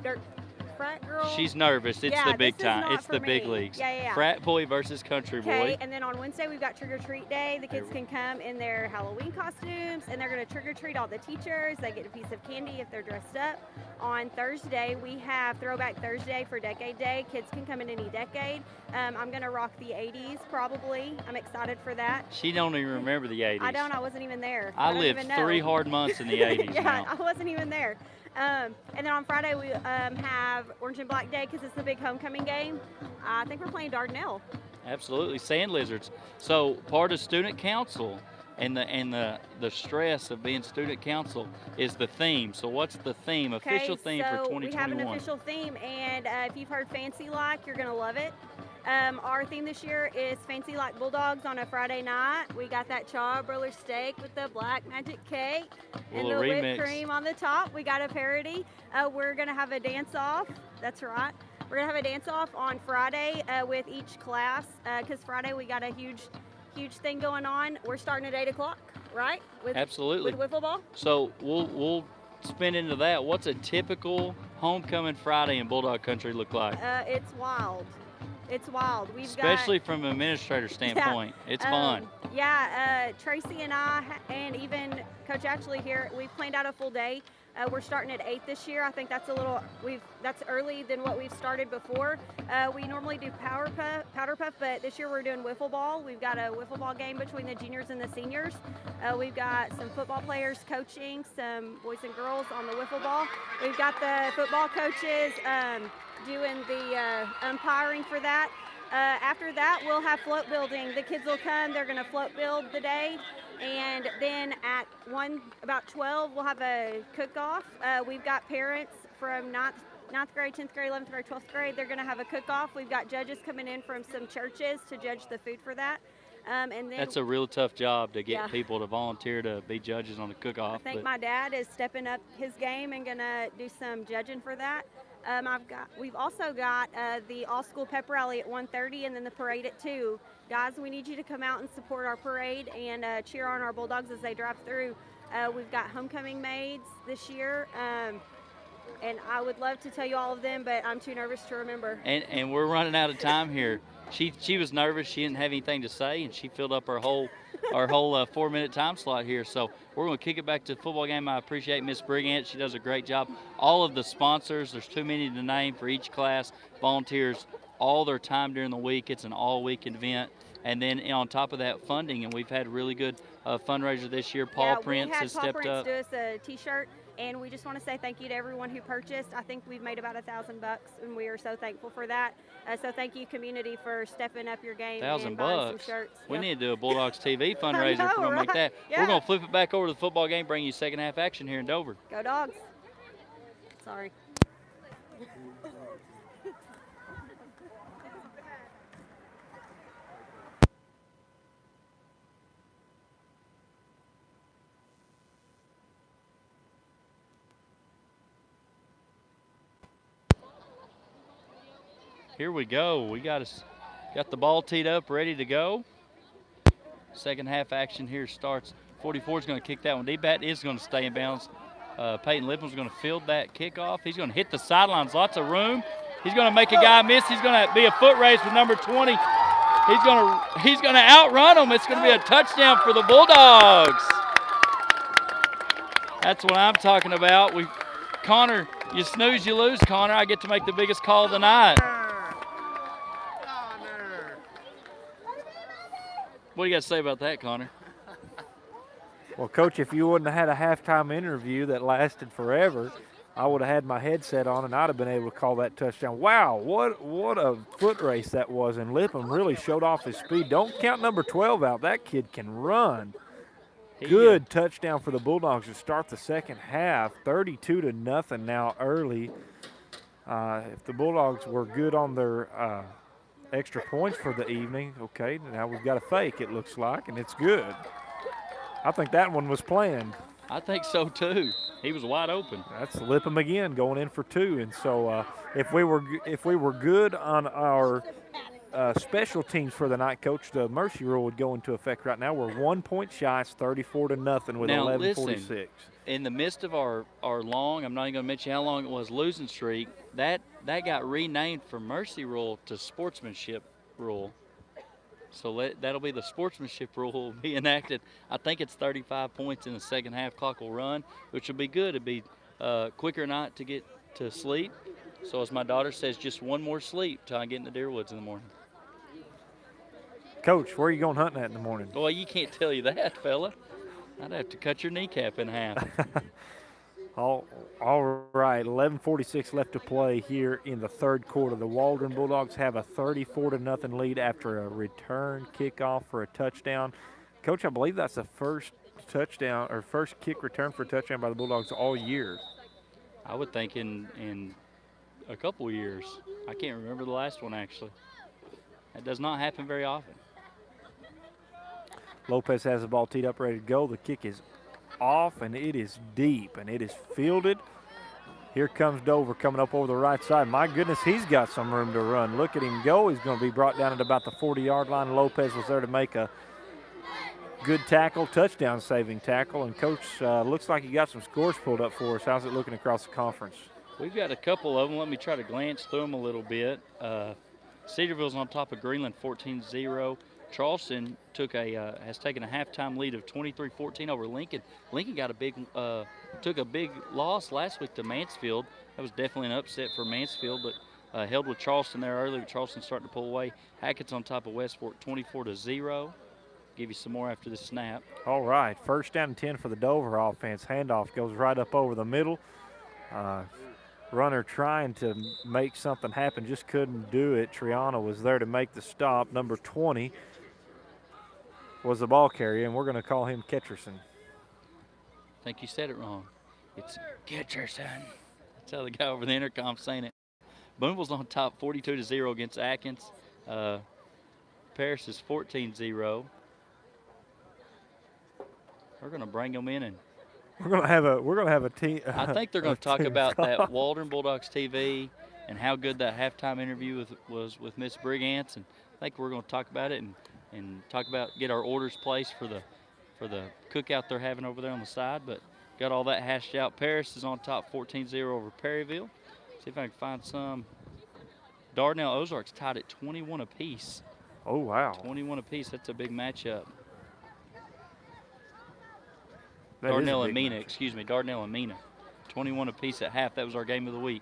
girl. She's nervous. It's Yeah, the big this is time. not It's for the big me. leagues. Yeah. Frat boy versus country Okay, boy. and then on Wednesday we've got Trick or Treat Day. The kids can come in their Halloween costumes and they're going to trick or treat all the teachers. They get a piece of candy if they're dressed up. On Thursday we have Throwback Thursday for Decade Day. Kids can come in any decade. I'm going to rock the 80s probably. I'm excited for that. She don't even remember the 80s. I don't. I wasn't even there. I don't lived even know. 3 hard months in the 80s Yeah, now. I wasn't even there. And then on Friday we have Orange and Black Day because it's the big homecoming game. I think we're playing Dardanelle. Absolutely, Sand Lizards. So part of student council and the stress of being student council is the theme. So what's the theme? Official theme for 2021? We have an official theme, and if you've heard Fancy Like, you're gonna love it. Our theme this year is Fancy Like Bulldogs on a Friday night. We got that Charbroiler steak with the black magic cake and the Little remix. whipped cream on the top. We got a parody. We're gonna have a dance off. That's right. We're gonna have a dance off on Friday with each class because Friday we got a huge thing going on. We're starting at 8 o'clock, right? Absolutely. With wiffle ball. So we'll spin into that. What's a typical homecoming Friday in Bulldog Country look like? It's wild. It's wild. Especially from an administrator standpoint. It's fun. Yeah, Tracy and I, and even Coach Ashley here, we've planned out a full day. We're starting at 8 this year. I think that's that's early than what we've started before. We normally do powder puff, but this year we're doing wiffle ball. We've got a wiffle ball game between the juniors and the seniors. We've got some football players coaching, some boys and girls on the wiffle ball. We've got the football coaches doing the umpiring for that. After that, we'll have float building. The kids will come. They're going to float build the day. And then at about 12, we'll have a cook-off. We've got parents from 9th grade, 10th grade, 11th grade, 12th grade. They're going to have a cook-off. We've got judges coming in from some churches to judge the food for that. And then That's a real tough job to get people to volunteer to be judges on the cook-off. I think my dad is stepping up his game and going to do some judging for that. We've also got the all-school pep rally at 1:30 and then the parade at 2. Guys, we need you to come out and support our parade and cheer on our Bulldogs as they drive through. We've got homecoming maids this year, and I would love to tell you all of them, but I'm too nervous to remember. And we're running out of time here. She was nervous. She didn't have anything to say, and she filled up our whole 4-minute time slot here. So we're going to kick it back to the football game. I appreciate Miss Brigant. She does a great job. All of the sponsors, there's too many to name for each class, volunteers all their time during the week. It's an all-week event. And then on top of that, funding, and we've had really good fundraiser this year. Paul Prince has stepped up. We had Paul Prince do us a T-shirt, and we just want to say thank you to everyone who purchased. I think we've made about $1,000, and we are so thankful for that. So thank you, community, for stepping up your game and buying some shirts. We need to do a Bulldogs TV fundraiser if we're going to make that. Yeah. We're going to flip it back over to the football game, bring you second half action here in Dover. Go Dogs. Sorry. Here we go. We got the ball teed up, ready to go. Second half action here starts. 44 is going to kick that one. D-Bat is going to stay in bounds. Peyton Lipham's going to field that kickoff. He's going to hit the sidelines. Lots of room. He's going to make a guy miss. He's going to be a foot race with number 20. He's going to outrun him. It's going to be a touchdown for the Bulldogs. That's what I'm talking about. Connor, you snooze, you lose, Connor. I get to make the biggest call of the night. What do you got to say about that, Connor? Well, Coach, if you wouldn't have had a halftime interview that lasted forever, I would have had my headset on and I'd have been able to call that touchdown. Wow, what a foot race that was, and Lipham really showed off his speed. Don't count number 12 out. That kid can run. Good touchdown for the Bulldogs to start the second half, 32-0 now early. If the Bulldogs were good on their extra points for the evening, okay, now we've got a fake, it looks like, and it's good. I think that one was planned. I think so too. He was wide open. That's Lipham again going in for 2, and so if we were good on our special teams for the night, Coach, the mercy rule would go into effect right now. We're 1 point shy. It's 34-0 with Now, 11:46. listen, in the midst of our long, I'm not even going to mention how long it was, losing streak, that got renamed from mercy rule to sportsmanship rule. So that'll be the sportsmanship rule will be enacted. I think it's 35 points in the second half. Clock will run, which will be good. It'll be quicker night to get to sleep. So as my daughter says, just one more sleep till I get in the Deerwoods in the morning. Coach, where are you going hunting at in the morning? Well, you can't tell you that, fella. I'd have to cut your kneecap in half. All right, 11:46 left to play here in the third quarter. The Waldron Bulldogs have a 34-0 lead after a return kickoff for a touchdown. Coach, I believe that's the first touchdown or first kick return for a touchdown by the Bulldogs all year. I would think in a couple of years. I can't remember the last one, actually. That does not happen very often. Lopez has the ball teed up, ready to go. The kick is off, and it is deep, and it is fielded. Here comes Dover coming up over the right side. My goodness, he's got some room to run. Look at him go. He's going to be brought down at about the 40-yard line. Lopez was there to make a good tackle, touchdown-saving tackle. And, Coach, looks like you got some scores pulled up for us. How's it looking across the conference? We've got a couple of them. Let me try to glance through them a little bit. Cedarville's on top of Greenland 14-0. Charleston has taken a halftime lead of 23-14 over Lincoln. Lincoln got took a big loss last week to Mansfield. That was definitely an upset for Mansfield, but held with Charleston there early. But Charleston starting to pull away. Hackett's on top of West Fork 24-0. Give you some more after the snap. All right, first down and 10 for the Dover offense. Handoff goes right up over the middle. Runner trying to make something happen, just couldn't do it. Triana was there to make the stop. Number 20 was the ball carrier, and we're going to call him Ketcherson. I think you said it wrong. It's Ketcherson. That's how the guy over the intercom's saying it. Boonville's on top 42-0 against Atkins. Paris is 14-0. We're going to bring them in and we're gonna have a team. I think they're going to talk about that Waldron Bulldogs TV and how good that halftime interview was with Miss Brigance, and I think we're going to talk about it and talk about get our orders placed for the cookout they're having over there on the side. But got all that hashed out. Paris is on top 14-0 over Perryville. See if I can find some. Dardanelle Ozarks tied at 21 apiece. Oh wow! 21 apiece. That's a big matchup. That Dardanelle and Mina, excuse me, Dardanelle and Mina. 21 apiece at half. That was our game of the week.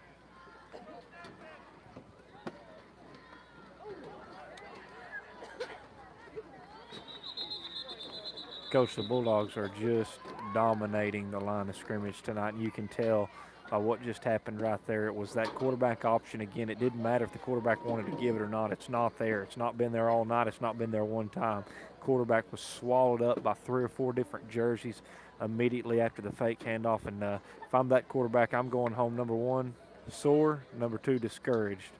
Coach, the Bulldogs are just dominating the line of scrimmage tonight, and you can tell what just happened right there. It was that quarterback option again. It didn't matter if the quarterback wanted to give it or not. It's not there. It's not been there all night. It's not been there one time. Quarterback was swallowed up by 3 or 4 different jerseys immediately after the fake handoff. And if I'm that quarterback, I'm going home, number 1, sore, number 2, discouraged.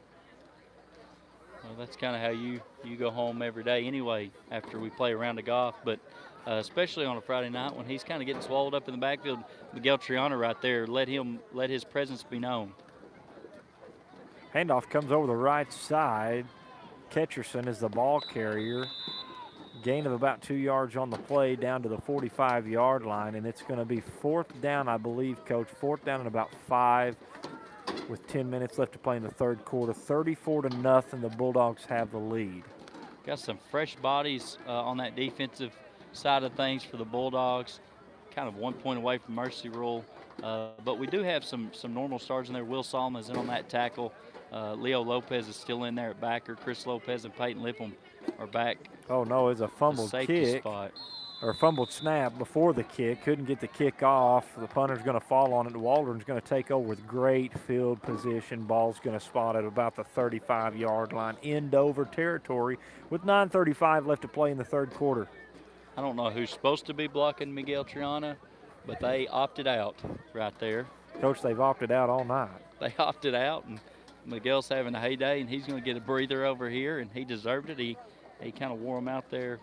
Well, that's kind of how you go home every day anyway after we play a round of golf. But especially on a Friday night when he's kind of getting swallowed up in the backfield, Miguel Triana right there, let his presence be known. Handoff comes over the right side. Ketcherson is the ball carrier. Gain of about 2 yards on the play down to the 45-yard line, and it's going to be 4th down, I believe, Coach. 4th down and about 5 with 10 minutes left to play in the third quarter. 34-0, the Bulldogs have the lead. Got some fresh bodies on that defensive side of things for the Bulldogs. Kind of 1 point away from mercy rule. But we do have some normal stars in there. Will Solomon is in on that tackle. Leo Lopez is still in there at backer. Chris Lopez and Peyton Lipham are back. Oh, no, it's a fumbled kick. Spot. Or fumbled snap before the kick. Couldn't get the kick off. The punter's going to fall on it. Waldron's going to take over with great field position. Ball's going to spot at about the 35-yard line in Dover territory with 9:35 left to play in the third quarter. I don't know who's supposed to be blocking Miguel Triana, but they opted out right there. Coach, they've opted out all night. They opted out, and Miguel's having a heyday, and he's going to get a breather over here, and he deserved it. He kind of wore him out there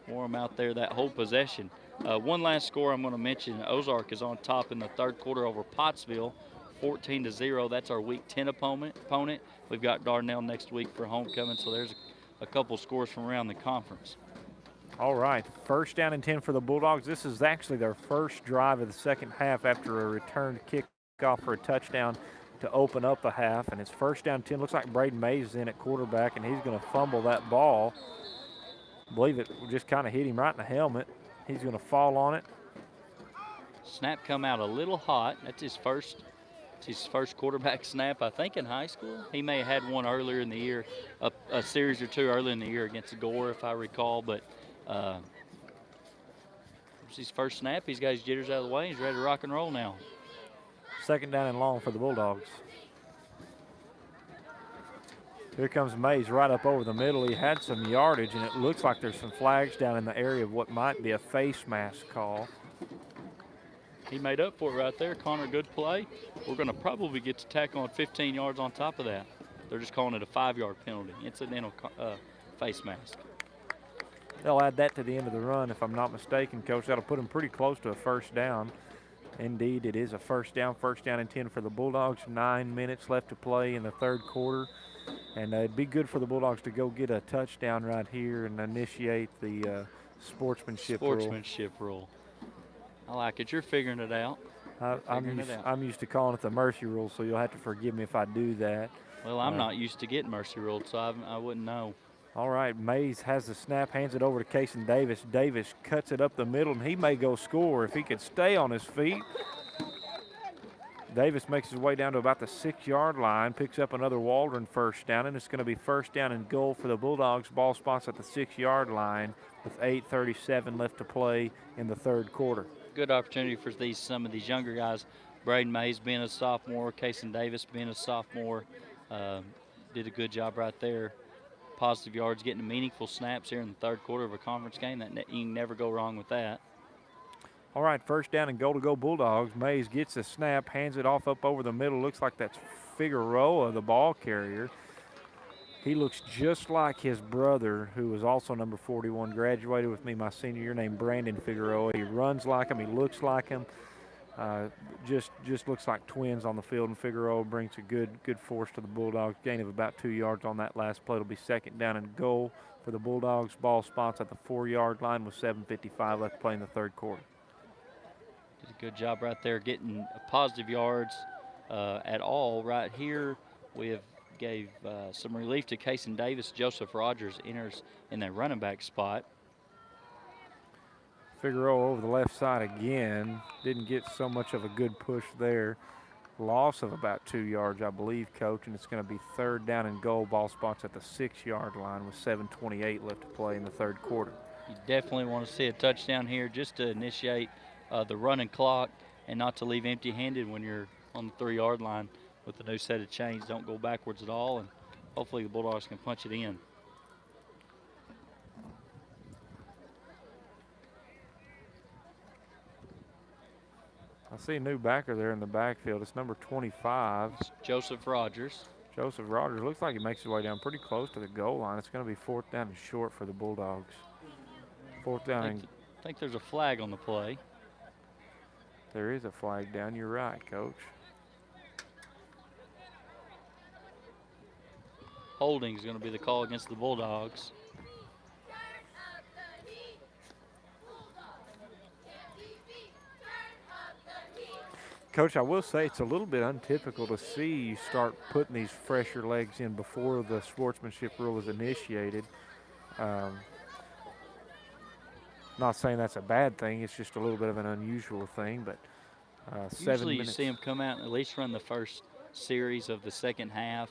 that whole possession. One last score I'm going to mention: Ozark is on top in the third quarter over Pottsville, 14-0. That's our Week 10 opponent. We've got Dardanelle next week for homecoming, so there's a couple scores from around the conference. All right, first down and 10 for the Bulldogs. This is actually their first drive of the second half after a return kickoff for a touchdown to open up the half, and it's first down 10. Looks like Braden Mays is in at quarterback, and he's going to fumble that ball. I believe it just kind of hit him right in the helmet. He's going to fall on it. Snap come out a little hot. That's his first quarterback snap, I think, in high school. He may have had one earlier in the year, a series or two earlier in the year against Gore, if I recall, but it's his first snap. He's got his jitters out of the way. He's ready to rock and roll now. Second down and long for the Bulldogs. Here comes Mays right up over the middle. He had some yardage, and it looks like there's some flags down in the area of what might be a face mask call. He made up for it right there. Connor, good play. We're going to probably get to tackle on 15 yards on top of that. They're just calling it a 5-yard penalty, incidental face mask. They'll add that to the end of the run, if I'm not mistaken, Coach. That'll put them pretty close to a first down. Indeed, it is a first down and 10 for the Bulldogs. 9 minutes left to play in the third quarter. And it'd be good for the Bulldogs to go get a touchdown right here and initiate the sportsmanship rule. I like it. You're figuring it out. I'm used to calling it the mercy rule, so you'll have to forgive me if I do that. Well, I'm not used to getting mercy ruled, so I wouldn't know. All right, Mays has the snap, hands it over to Kason Davis. Davis cuts it up the middle, and he may go score if he could stay on his feet. Davis makes his way down to about the 6-yard line, picks up another Waldron first down, and it's going to be first down and goal for the Bulldogs. Ball spots at the 6-yard line with 8:37 left to play in the third quarter. Good opportunity for some of these younger guys. Braden Mays being a sophomore, Kason Davis being a sophomore, did a good job right there. Positive yards, getting meaningful snaps here in the third quarter of a conference game. You can never go wrong with that. All right, first down and goal to go Bulldogs. Mays gets the snap, hands it off up over the middle. Looks like that's Figueroa, the ball carrier. He looks just like his brother, who was also number 41, graduated with me my senior year, named Brandon Figueroa. He runs like him. He looks like him. Just looks like twins on the field, and Figueroa brings a good force to the Bulldogs. Gain of about 2 yards on that last play. It'll be second down and goal for the Bulldogs. Ball spots at the 4-yard line with 7:55 left to play in the third quarter. Did a good job right there getting positive yards at all. Right here, we have gave some relief to Kason Davis. Joseph Rogers enters in that running back spot. Figueroa over the left side again. Didn't get so much of a good push there. Loss of about 2 yards, I believe, Coach, and it's going to be third down and goal. Ball spots at the 6-yard line with 7:28 left to play in the third quarter. You definitely want to see a touchdown here just to initiate the running clock and not to leave empty-handed when you're on the 3-yard line with the new set of chains. Don't go backwards at all, and hopefully the Bulldogs can punch it in. I see a new backer there in the backfield. It's number 25. It's Joseph Rogers. Joseph Rogers looks like he makes his way down pretty close to the goal line. It's going to be fourth down and short for the Bulldogs. Fourth down and I think there's a flag on the play. there is a flag down. You're right, Coach. Holding is going to be the call against the Bulldogs. Coach, I will say it's a little bit untypical to see you start putting these fresher legs in before the sportsmanship rule is initiated. Not saying that's a bad thing. It's just a little bit of an unusual thing. But 7 Usually minutes. you see them come out and at least run the first series of the second half.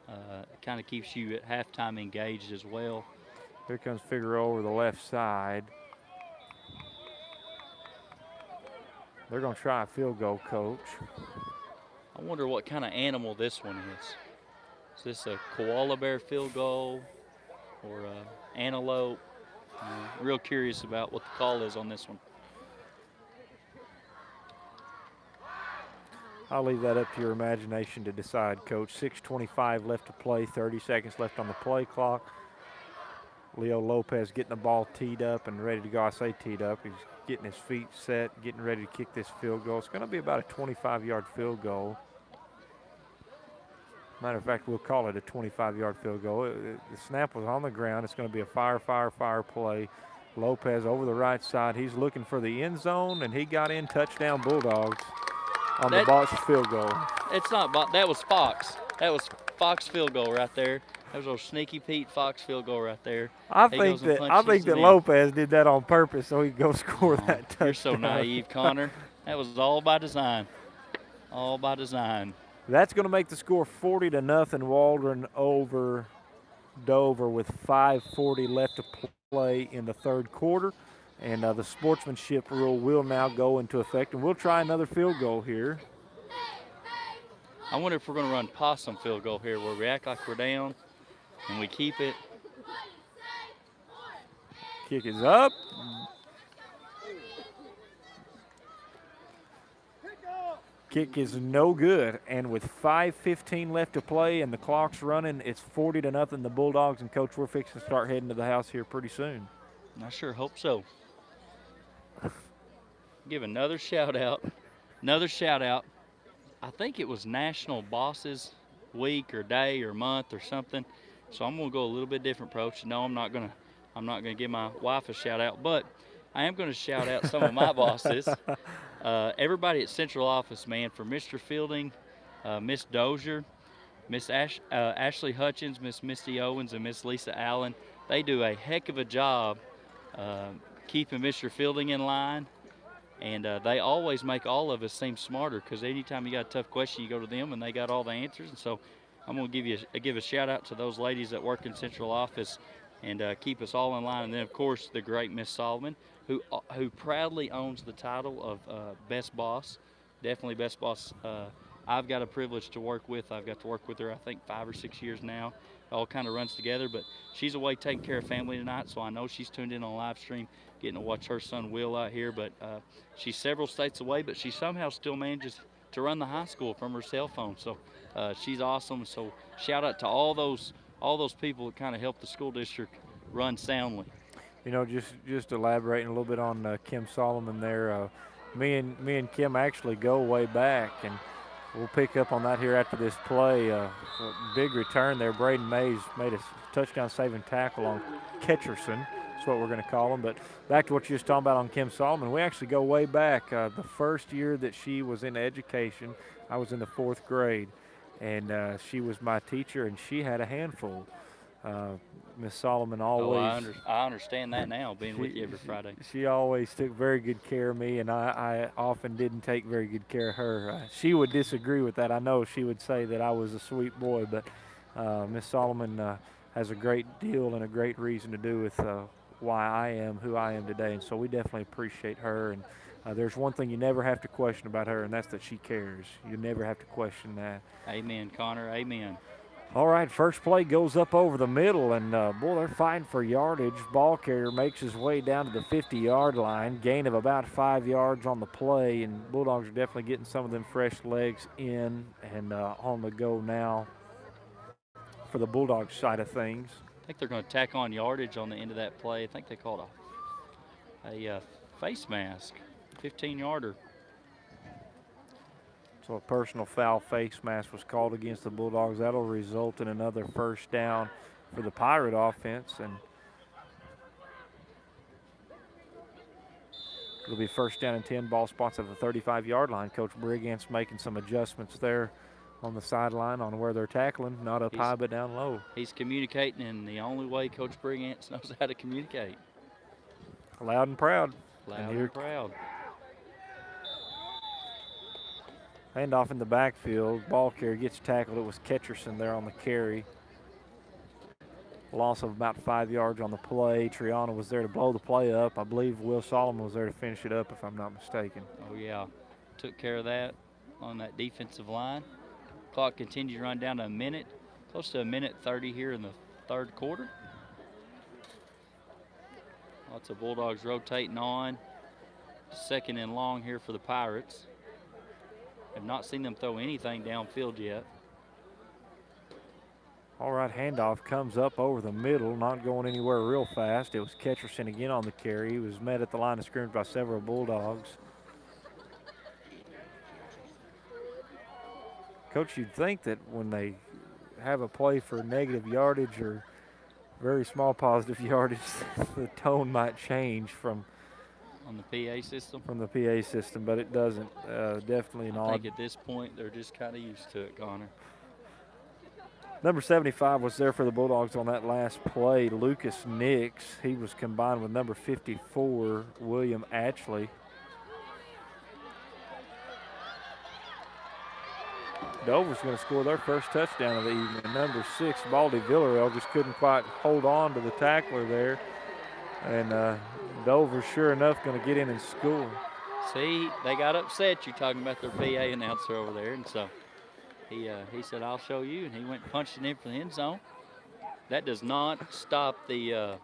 It kind of keeps you at halftime engaged as well. Here comes Figueroa over the left side. They're going to try a field goal, Coach. I wonder what kind of animal this one is. Is this a koala bear field goal or an antelope? Real curious about what the call is on this one. I'll leave that up to your imagination to decide, Coach. 6:25 left to play, 30 seconds left on the play clock. Leo Lopez getting the ball teed up and ready to go. I say teed up. He's getting his feet set, getting ready to kick this field goal. It's going to be about a 25-yard field goal. Matter of fact, we'll call it a 25-yard field goal. The snap was on the ground. It's going to be a fire play. Lopez over the right side. He's looking for the end zone, and he got in. Touchdown Bulldogs on the Bosch field goal. It's not, that was Fox. That was Fox field goal right there. That was old Sneaky Pete Fox field goal right there. I think that Lopez did that on purpose so he could go score that touchdown. You're so naive, Connor. That was all by design. All by design. That's going to make the score 40-0. Waldron over Dover with 5:40 left to play in the third quarter. And the sportsmanship rule will now go into effect. And we'll try another field goal here. I wonder if we're going to run possum field goal here where we act like we're down and we keep it. Kick is up. Kick is no good, and with 5:15 left to play and the clock's running, it's 40-0 the Bulldogs. And Coach, we're fixing to start heading to the house here pretty soon. I sure hope so. Give another shout out. I think it was National Bosses Week or Day or Month or something. So I'm gonna go a little bit different approach. No, I'm not gonna give my wife a shout out, but I am gonna shout out some of my bosses. Everybody at Central Office, man, for Mr. Fielding, Miss Dozier, Miss Ashley Hutchins, Miss Misty Owens, and Miss Lisa Allen. They do a heck of a job keeping Mr. Fielding in line, and they always make all of us seem smarter because anytime you got a tough question, you go to them and they got all the answers. And so I'm going to give a shout out to those ladies that work in Central Office and keep us all in line. And then, of course, the great Miss Solomon, who proudly owns the title of Best Boss, definitely Best Boss. I've got a privilege to work with. I've got to work with her, I think, 5 or 6 years now. It all kind of runs together, but she's away taking care of family tonight, so I know she's tuned in on live stream, getting to watch her son Will out here. But she's several states away, but she somehow still manages to run the high school from her cell phone. So she's awesome. So shout out to all those people that kind of help the school district run soundly. You know, just elaborating a little bit on Kim Solomon there. Me and Kim actually go way back, and we'll pick up on that here after this play. Big return there. Braden Mays made a touchdown-saving tackle on Ketcherson. That's what we're going to call him. But back to what you were talking about on Kim Solomon, we actually go way back. The first year that she was in education, I was in the 4th grade, and she was my teacher, and she had a handful. Miss Solomon always. I understand that now, being with you every Friday. She always took very good care of me, and I often didn't take very good care of her. She would disagree with that. I know she would say that I was a sweet boy, but Miss Solomon has a great deal and a great reason to do with why I am who I am today, and so we definitely appreciate her. And there's one thing you never have to question about her, and that's that she cares. You never have to question that. Amen, Connor. Amen. All right, first play goes up over the middle, and boy, they're fighting for yardage. Ball carrier makes his way down to the 50-yard line, gain of about 5 yards on the play, and Bulldogs are definitely getting some of them fresh legs in and on the go now for the Bulldogs side of things. I think they're going to tack on yardage on the end of that play. I think they called a face mask, 15-yarder. So a personal foul face mask was called against the Bulldogs. That'll result in another first down for the Pirate offense. And it'll be first down and 10, ball spots at the 35-yard line. Coach Brigance making some adjustments there on the sideline on where they're tackling, not up high but down low. He's communicating in the only way Coach Brigance knows how to communicate. Loud and proud. Loud and proud. Handoff in the backfield. Ball carrier gets tackled. It was Ketcherson there on the carry. Loss of about 5 yards on the play. Triana was there to blow the play up. I believe Will Solomon was there to finish it up, if I'm not mistaken. Oh, yeah. Took care of that on that defensive line. Clock continues to run down to a minute, close to a minute 30 here in the third quarter. Lots of Bulldogs rotating on. Second and long here for the Pirates. Have not seen them throw anything downfield yet. All right, handoff comes up over the middle, not going anywhere real fast. It was Ketcherson again on the carry. He was met at the line of scrimmage by several Bulldogs. Coach, you'd think that when they have a play for negative yardage or very small positive yardage, the tone might change from On the PA system. the PA system, but it doesn't. Definitely an I odd. think at this point they're just kind of used to it, Connor. Number 75 was there for the Bulldogs on that last play. Lucas Nix. He was combined with number 54, William Atchley. Dover's going to score their first touchdown of the evening. Number 6, Baldy Villarreal, just couldn't quite hold on to the tackler there. And Dover, sure enough, going to get in and score. See, they got upset. You talking about their PA announcer over there, and so he said, "I'll show you," and he went and punched it in for the end zone. That does not stop the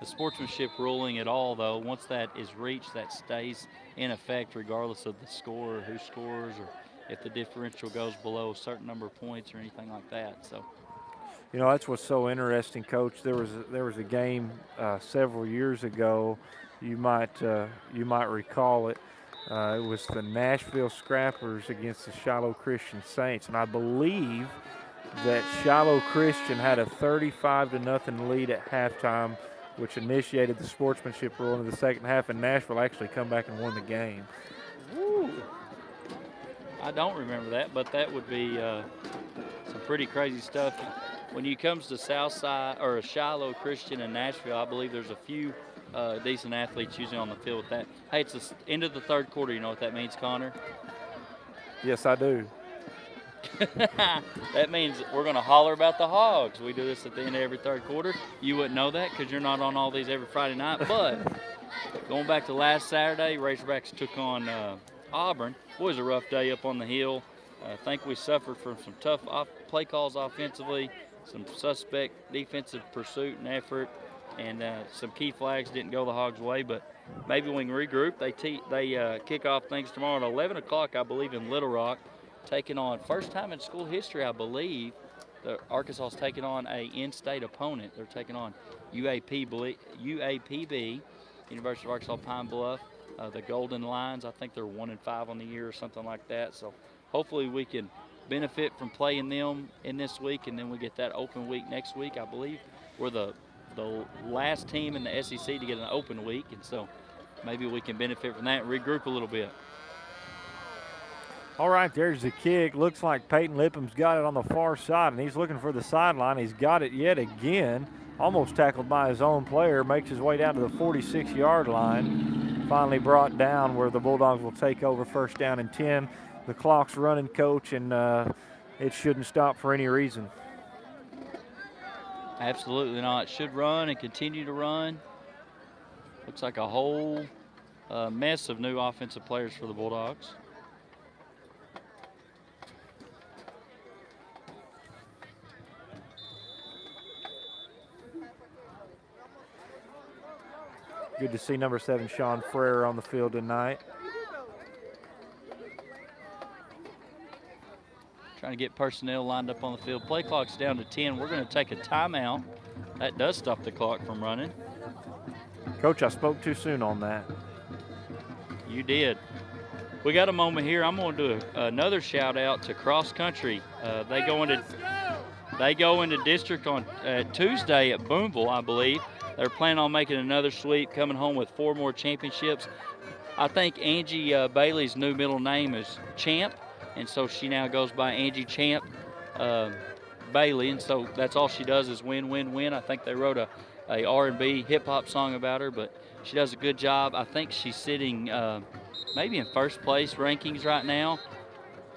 sportsmanship ruling at all, though. Once that is reached, that stays in effect regardless of the score or who scores or if the differential goes below a certain number of points or anything like that. So, You know, that's what's so interesting, Coach. There was a game several years ago. You might recall it. It was the Nashville Scrappers against the Shiloh Christian Saints, and I believe that Shiloh Christian had a 35-0 lead at halftime, which initiated the sportsmanship rule into the second half, and Nashville actually come back and won the game. woo. I don't remember that, but that would be some pretty crazy stuff. When it comes to Southside or Shiloh Christian and Nashville, I believe there's a few decent athletes usually on the field with that. Hey, it's the end of the third quarter. You know what that means, Connor? Yes, I do. That means we're going to holler about the Hogs. We do this at the end of every third quarter. You wouldn't know that because you're not on all these every Friday night. But going back to last Saturday, Razorbacks took on Auburn. Boy, it was a rough day up on the hill. I think we suffered from some tough play calls offensively, some suspect defensive pursuit and effort, and some key flags didn't go the Hogs' way. But maybe we can regroup. They kick off things tomorrow at 11 o'clock, I believe, in Little Rock, taking on, first time in school history, I believe, Arkansas is taking on a in-state opponent. They're taking on UAPB, University of Arkansas Pine Bluff, the Golden Lions. I think they're 1-5 on the year or something like that. So hopefully we can benefit from playing them in this week, and then we get that open week next week. I believe we're the last team in the SEC to get an open week, and so maybe we can benefit from that and regroup a little bit. All right, there's the kick. Looks like Peyton Lipham's got it on the far side, and he's looking for the sideline. He's got it yet again. Almost tackled by his own player. Makes his way down to the 46-yard line. Finally brought down where the Bulldogs will take over first down and 10. The clock's running, Coach, and it shouldn't stop for any reason. Absolutely not. Should run and continue to run. Looks like a whole mess of new offensive players for the Bulldogs. Good to see number 7, Sean Frere, on the field tonight. Trying to get personnel lined up on the field. Play clock's down to 10. We're going to take a timeout. That does stop the clock from running. Coach, I spoke too soon on that. You did. We got a moment here. I'm going to do another shout out to Cross Country. They go into district on Tuesday at Boonville, I believe. They're planning on making another sweep, coming home with 4 more championships. I think Angie Bailey's new middle name is Champ, and so she now goes by Angie Champ Bailey, and so that's all she does is win, win, win. I think they wrote a R&B hip-hop song about her, but she does a good job. I think she's sitting maybe in first place rankings right now,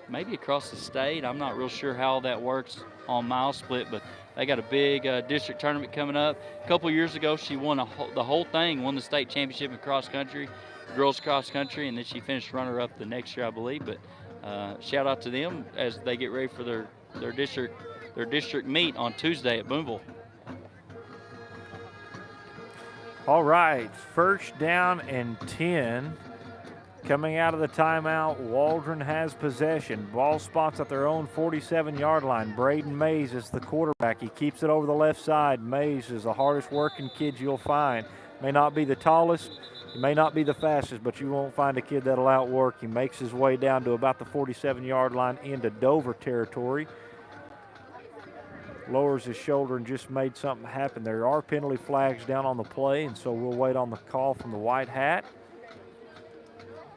maybe across the state. I'm not real sure how that works on mile split, but they got a big district tournament coming up. A couple years ago, she won the whole thing, won the state championship in cross country, girls cross country, and then she finished runner-up the next year, I believe. But shout out to them as they get ready for their district meet on Tuesday at Boonville. All right, first down and 10. Coming out of the timeout, Waldron has possession. Ball spots at their own 47-yard line. Braden Mays is the quarterback. He keeps it over the left side. Mays is the hardest working kid you'll find. May not be the tallest, he may not be the fastest, but you won't find a kid that'll outwork. He makes his way down to about the 47-yard line into Dover territory. Lowers his shoulder and just made something happen. There are penalty flags down on the play, and so we'll wait on the call from the White Hat.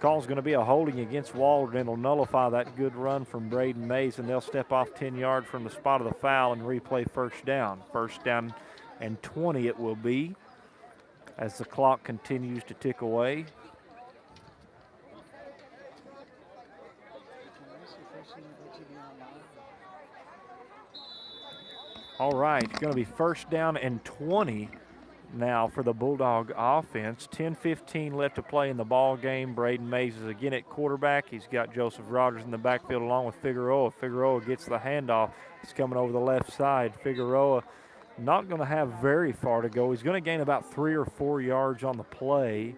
Call's going to be a holding against Waldron. It'll nullify that good run from Braden Mays, and they'll step off 10 yards from the spot of the foul and replay first down. First down and 20 it will be as the clock continues to tick away. All right, going to be first down and 20 now for the Bulldog offense. 10-15 left to play in the ball game. Braden Mays is again at quarterback. He's got Joseph Rogers in the backfield along with Figueroa. Figueroa gets the handoff. He's coming over the left side. Figueroa not going to have very far to go. He's going to gain about 3 or 4 yards on the play.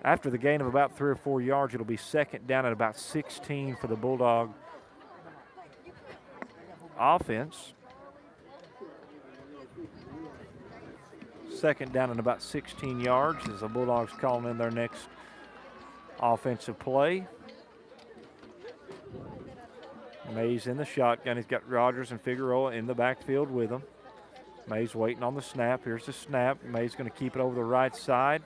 After the gain of about 3 or 4 yards, it'll be second down at about 16 for the Bulldog offense. Second down and about 16 yards as the Bulldogs calling in their next offensive play. Mays in the shotgun. He's got Rogers and Figueroa in the backfield with him. Mays waiting on the snap. Here's the snap. Mays going to keep it over the right side.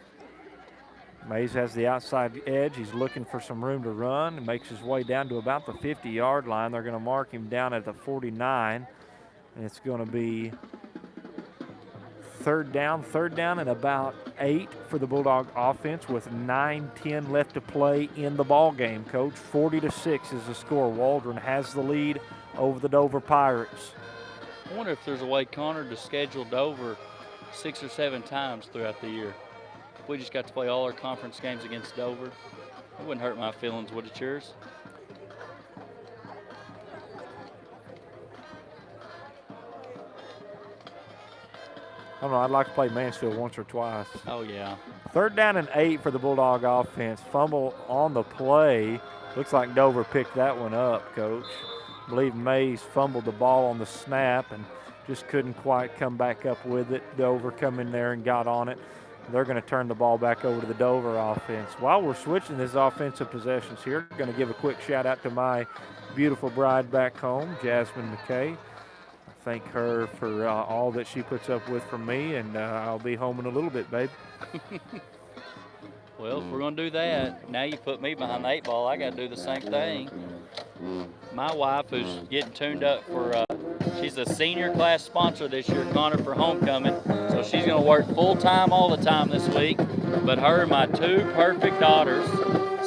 Mays has the outside edge. He's looking for some room to run and makes his way down to about the 50-yard line. They're going to mark him down at the 49, and it's going to be third down and about 8 for the Bulldog offense with 9:10 left to play in the ball game, Coach. 40-6 is the score. Waldron has the lead over the Dover Pirates. I wonder if there's a way, Connor, to schedule Dover 6 or 7 times throughout the year. If we just got to play all our conference games against Dover, it wouldn't hurt my feelings, would it yours? I don't know, I'd like to play Mansfield once or twice. Oh, yeah. Third down and 8 for the Bulldog offense. Fumble on the play. Looks like Dover picked that one up, Coach. I believe Mays fumbled the ball on the snap and just couldn't quite come back up with it. Dover come in there and got on it. They're going to turn the ball back over to the Dover offense. While we're switching these offensive possessions here, I'm going to give a quick shout out to my beautiful bride back home, Jasmine McKay. Thank her for all that she puts up with from me, and I'll be home in a little bit, babe. Well, if we're going to do that, now you put me behind the 8 ball, I got to do the same thing. My wife, who's getting tuned up for, she's a senior class sponsor this year, Connor, for homecoming, so she's going to work full-time all the time this week. But her and my 2 perfect daughters,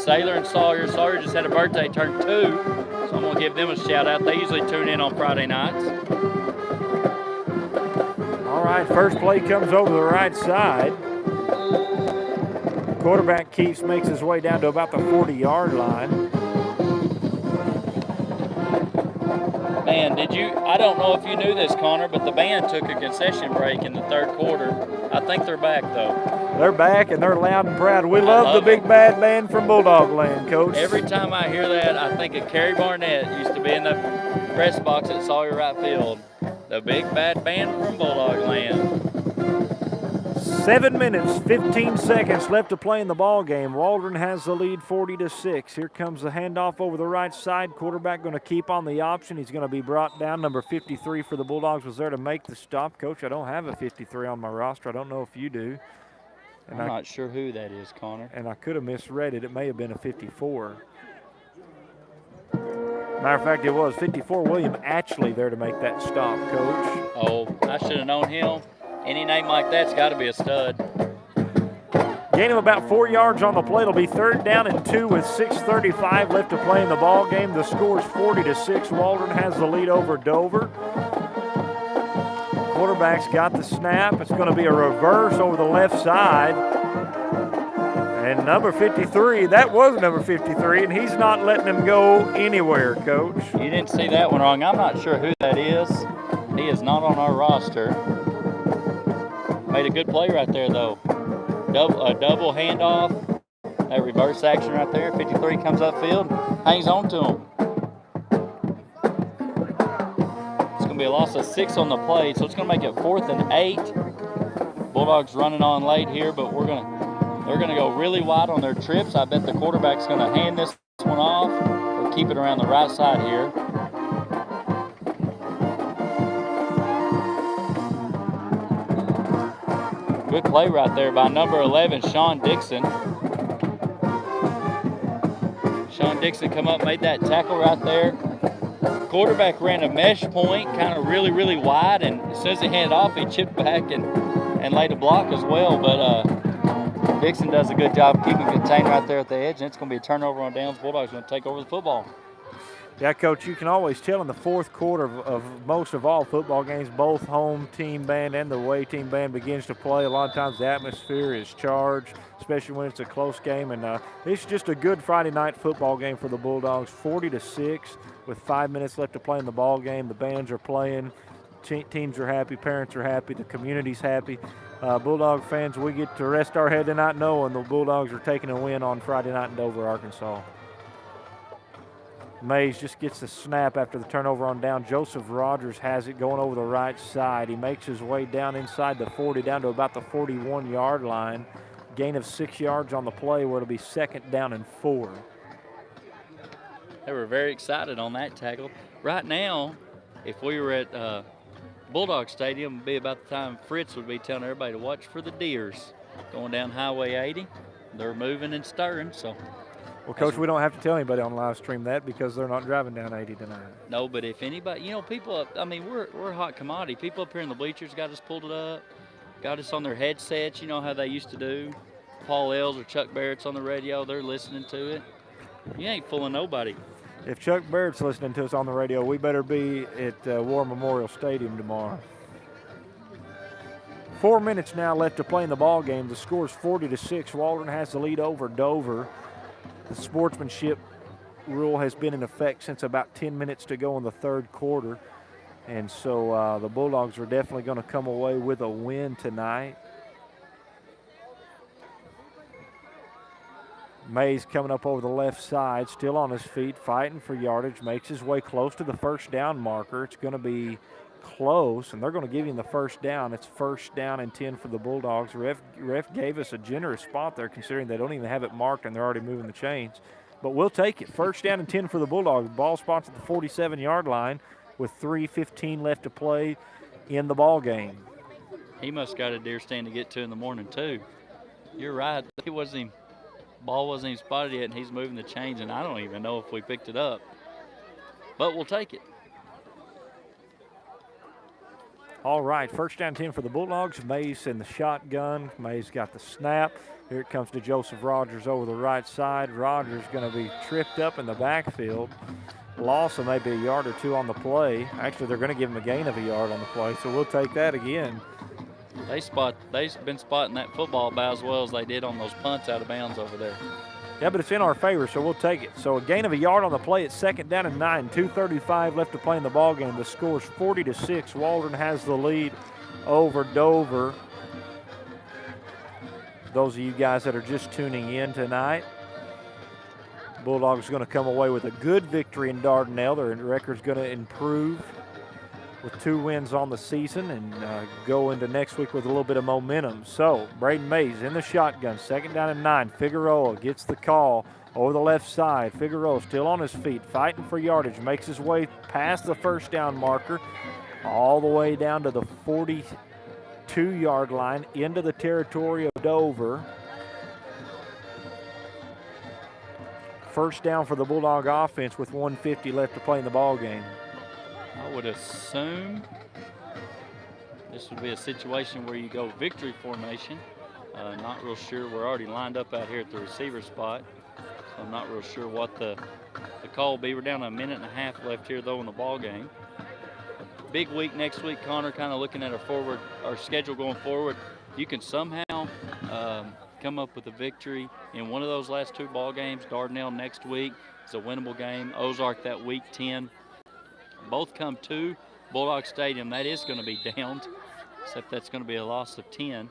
Sailor and Sawyer. Sawyer just had a birthday, turned 2, so I'm going to give them a shout-out. They usually tune in on Friday nights. All right, first play comes over the right side. Quarterback Keefe makes his way down to about the 40-yard line. Man, I don't know if you knew this, Connor, but the band took a concession break in the 3rd quarter. I think they're back, though. They're back, and they're loud and proud. We love the big bad band from Bulldog Land, Coach. Every time I hear that, I think of Kerry Barnett. Used to be in the press box at Sawyer right field. The big bad band from Bulldog Land. 7 minutes, 15 seconds left to play in the ball game. Waldron has the lead 40-6. Here comes the handoff over the right side. Quarterback going to keep on the option. He's going to be brought down. Number 53 for the Bulldogs was there to make the stop. Coach, I don't have a 53 on my roster. I don't know if you do. And I'm not sure who that is, Connor. And I could have misread it. It may have been a 54. Matter of fact, it was 54 William Atchley there to make that stop, Coach. Oh, I should have known him. Any name like that's got to be a stud. Gain of about 4 yards on the play. It'll be third down and 2 with 6:35 left to play in the ball game. The score is 40-6. Waldron has the lead over Dover. Quarterback's got the snap. It's going to be a reverse over the left side. And number 53, that was number 53, and he's not letting him go anywhere, Coach. You didn't see that one wrong. I'm not sure who that is. He is not on our roster. Made a good play right there, though. A double handoff. That reverse action right there. 53 comes upfield, hangs on to him. It's going to be a loss of 6 on the play, so it's going to make it 4th and 8. Bulldogs running on late here, but they're going to go really wide on their trips. I bet the quarterback's going to hand this one off or keep it around the right side here. Good play right there by number 11, Sean Dixon. Sean Dixon come up, made that tackle right there. Quarterback ran a mesh point, kind of really, really wide, and as soon as he handed off, he chipped back and laid a block as well. But Dixon does a good job keeping contained right there at the edge, and it's going to be a turnover on downs. Bulldogs going to take over the football. Yeah, Coach, you can always tell in the fourth quarter of most of all football games, both home team band and the away team band begins to play. A lot of times the atmosphere is charged, especially when it's a close game. And it's just a good Friday night football game for the Bulldogs, 40-6 with 5 minutes left to play in the ball game. The bands are playing, teams are happy, parents are happy, the community's happy. Bulldog fans, we get to rest our head tonight knowing the Bulldogs are taking a win on Friday night in Dover, Arkansas. Mays just gets the snap after the turnover on down. Joseph Rogers has it going over the right side. He makes his way down inside the 40, down to about the 41-yard line. Gain of 6 yards on the play where it'll be 2nd down and 4. They were very excited on that tackle. Right now, if we were at Bulldog Stadium, it'd be about the time Fritz would be telling everybody to watch for the deers going down Highway 80. They're moving and stirring, so. Well, Coach, we don't have to tell anybody on live stream that because they're not driving down 80 tonight. No, but if anybody, people, we're a hot commodity. People up here in the bleachers got us pulled it up, got us on their headsets, you know how they used to do. Paul Ells or Chuck Barrett's on the radio, they're listening to it. You ain't fooling nobody. If Chuck Barrett's listening to us on the radio, we better be at War Memorial Stadium tomorrow. 4 minutes now left to play in the ball game. The score is 40-6. Waldron has the lead over Dover. The sportsmanship rule has been in effect since about 10 minutes to go in the third quarter. And so the Bulldogs are definitely going to come away with a win tonight. Mays coming up over the left side, still on his feet, fighting for yardage, makes his way close to the first down marker. It's going to be close, and they're going to give him the first down. It's 1st down and 10 for the Bulldogs. Ref gave us a generous spot there considering they don't even have it marked and they're already moving the chains. But we'll take it. 1st down and 10 for the Bulldogs. Ball spots at the 47-yard line with 3:15 left to play in the ball game. He must got a deer stand to get to in the morning too. You're right. Ball wasn't even spotted yet, and he's moving the chains, and I don't even know if we picked it up. But we'll take it. All right, 1st down 10 for the Bulldogs. Mays in the shotgun. Mays got the snap. Here it comes to Joseph Rogers over the right side. Rogers going to be tripped up in the backfield. Loss of maybe a yard or 2 on the play. Actually, they're going to give him a gain of a yard on the play, so we'll take that again. They've been spotting that football about as well as they did on those punts out of bounds over there. Yeah, but it's in our favor, so we'll take it. So a gain of a yard on the play. It's 2nd down and 9. 2:35 left to play in the ball game. The score is 40-6. Waldron has the lead over Dover. Those of you guys that are just tuning in tonight, Bulldogs going to come away with a good victory in Dardanelle. Their record's going to improve with 2 wins on the season and go into next week with a little bit of momentum. So Braden Mays in the shotgun, 2nd down and 9. Figueroa gets the call over the left side. Figueroa still on his feet, fighting for yardage, makes his way past the 1st down marker, all the way down to the 42-yard line into the territory of Dover. 1st down for the Bulldog offense with 1:50 left to play in the ball game. I would assume this would be a situation where you go victory formation. Not real sure. We're already lined up out here at the receiver spot. So I'm not real sure what the call will be. We're down to 1.5 minutes left here, though, in the ball game. Big week next week, Connor, kind of looking at our schedule going forward. You can somehow come up with a victory in one of those last 2 ball games. Dardanelle next week is a winnable game. Ozark that week 10. Both come 2 Bulldog Stadium. That is going to be downed, except that's going to be a loss of 10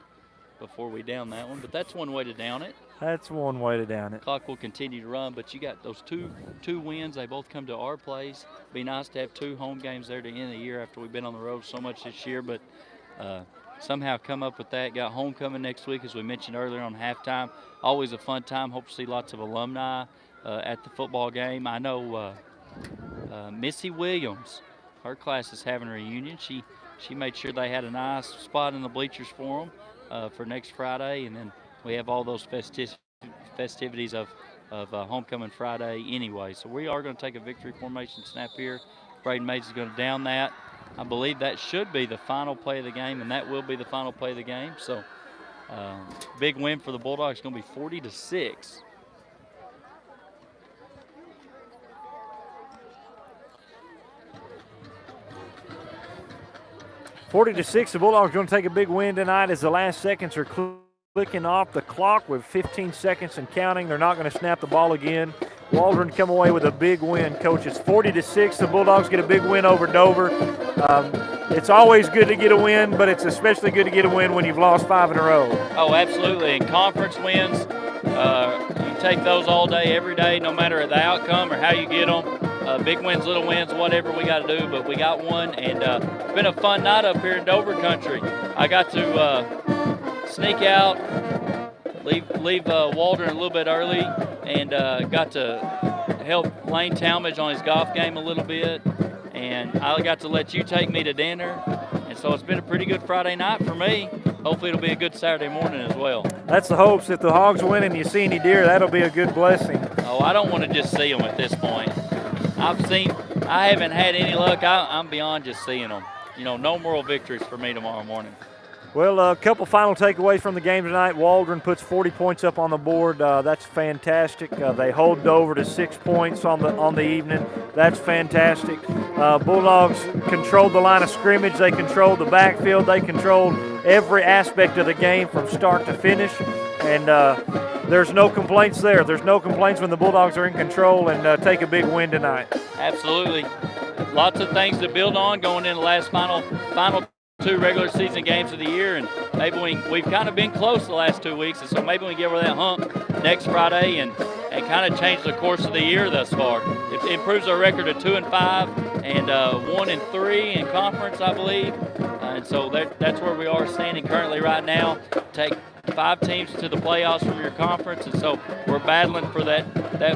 before we down that one. But that's one way to down it. That's one way to down it. Clock will continue to run, but you got those two wins. They both come to our place. Be nice to have 2 home games there to end the year after we've been on the road so much this year, but somehow come up with that. Got homecoming next week, as we mentioned earlier, on halftime. Always a fun time. Hope to see lots of alumni at the football game. I know Missy Williams, her class is having a reunion. She made sure they had a nice spot in the bleachers for them for next Friday, and then we have all those festivities of homecoming Friday anyway. So we are going to take a victory formation snap here. Braden Mays is going to down that. I believe that should be the final play of the game, and that will be the final play of the game. So big win for the Bulldogs. It's going to be 40-6. The Bulldogs going to take a big win tonight as the last seconds are clicking off the clock with 15 seconds and counting. They're not going to snap the ball again. Waldron come away with a big win, Coach. It's 40-6. The Bulldogs get a big win over Dover. It's always good to get a win, but it's especially good to get a win when you've lost 5 in a row. Oh, absolutely. And conference wins, you take those all day, every day, no matter the outcome or how you get them. Big wins, little wins, whatever we got to do, but we got one, and it's been a fun night up here in Dover country. I got to sneak out, leave Waldron a little bit early, and got to help Lane Talmadge on his golf game a little bit, and I got to let you take me to dinner, and so it's been a pretty good Friday night for me. Hopefully it'll be a good Saturday morning as well. That's the hopes. If the Hogs win and you see any deer, that'll be a good blessing. Oh, I don't want to just see them at this point. I haven't had any luck. I'm beyond just seeing them. You know, no moral victories for me tomorrow morning. Well, a couple final takeaways from the game tonight. Waldron puts 40 points up on the board. That's fantastic. They hold Dover to 6 points on the evening. That's fantastic. Bulldogs controlled the line of scrimmage. They controlled the backfield. They controlled every aspect of the game from start to finish. And there's no complaints there. There's no complaints when the Bulldogs are in control and take a big win tonight. Absolutely. Lots of things to build on going into the last final 2 regular season games of the year, and maybe we've kind of been close the last 2 weeks, and so maybe we can get over that hump next Friday and kind of change the course of the year thus far. It improves our record to 2-5 and 1-3 in conference, I believe, and so that's where we are standing currently right now. Take 5 teams to the playoffs from your conference, and so we're battling for that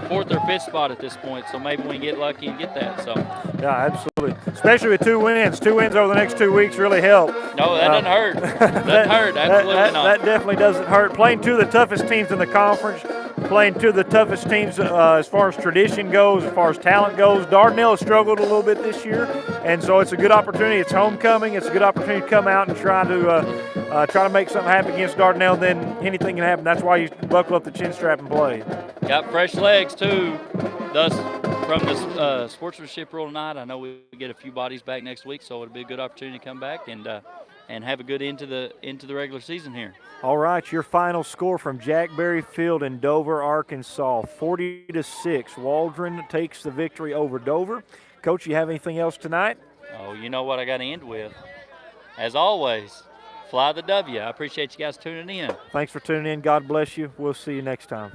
4th or 5th spot at this point, so maybe we can get lucky and get that. So yeah, absolutely, especially with 2 wins. 2 wins over the next 2 weeks really help. No, that doesn't hurt. Doesn't hurt, absolutely not. That definitely doesn't hurt. Playing 2 of the toughest teams in the conference, playing 2 of the toughest teams as far as tradition goes, as far as talent goes. Dardanelle has struggled a little bit this year, and so it's a good opportunity. It's homecoming. It's a good opportunity to come out and try to make something happen against Dardanelle. Then anything can happen. That's why you buckle up the chin strap and play. Got fresh legs too. Thus, from the sportsmanship rule tonight, I know we get a few bodies back next week, so it'll be a good opportunity to come back and have a good end to the regular season here. All right, your final score from Jack Berry Field in Dover, Arkansas, 40-6. Waldron takes the victory over Dover. Coach, you have anything else tonight? Oh, you know what I got to end with? As always, fly the W. I appreciate you guys tuning in. Thanks for tuning in. God bless you. We'll see you next time.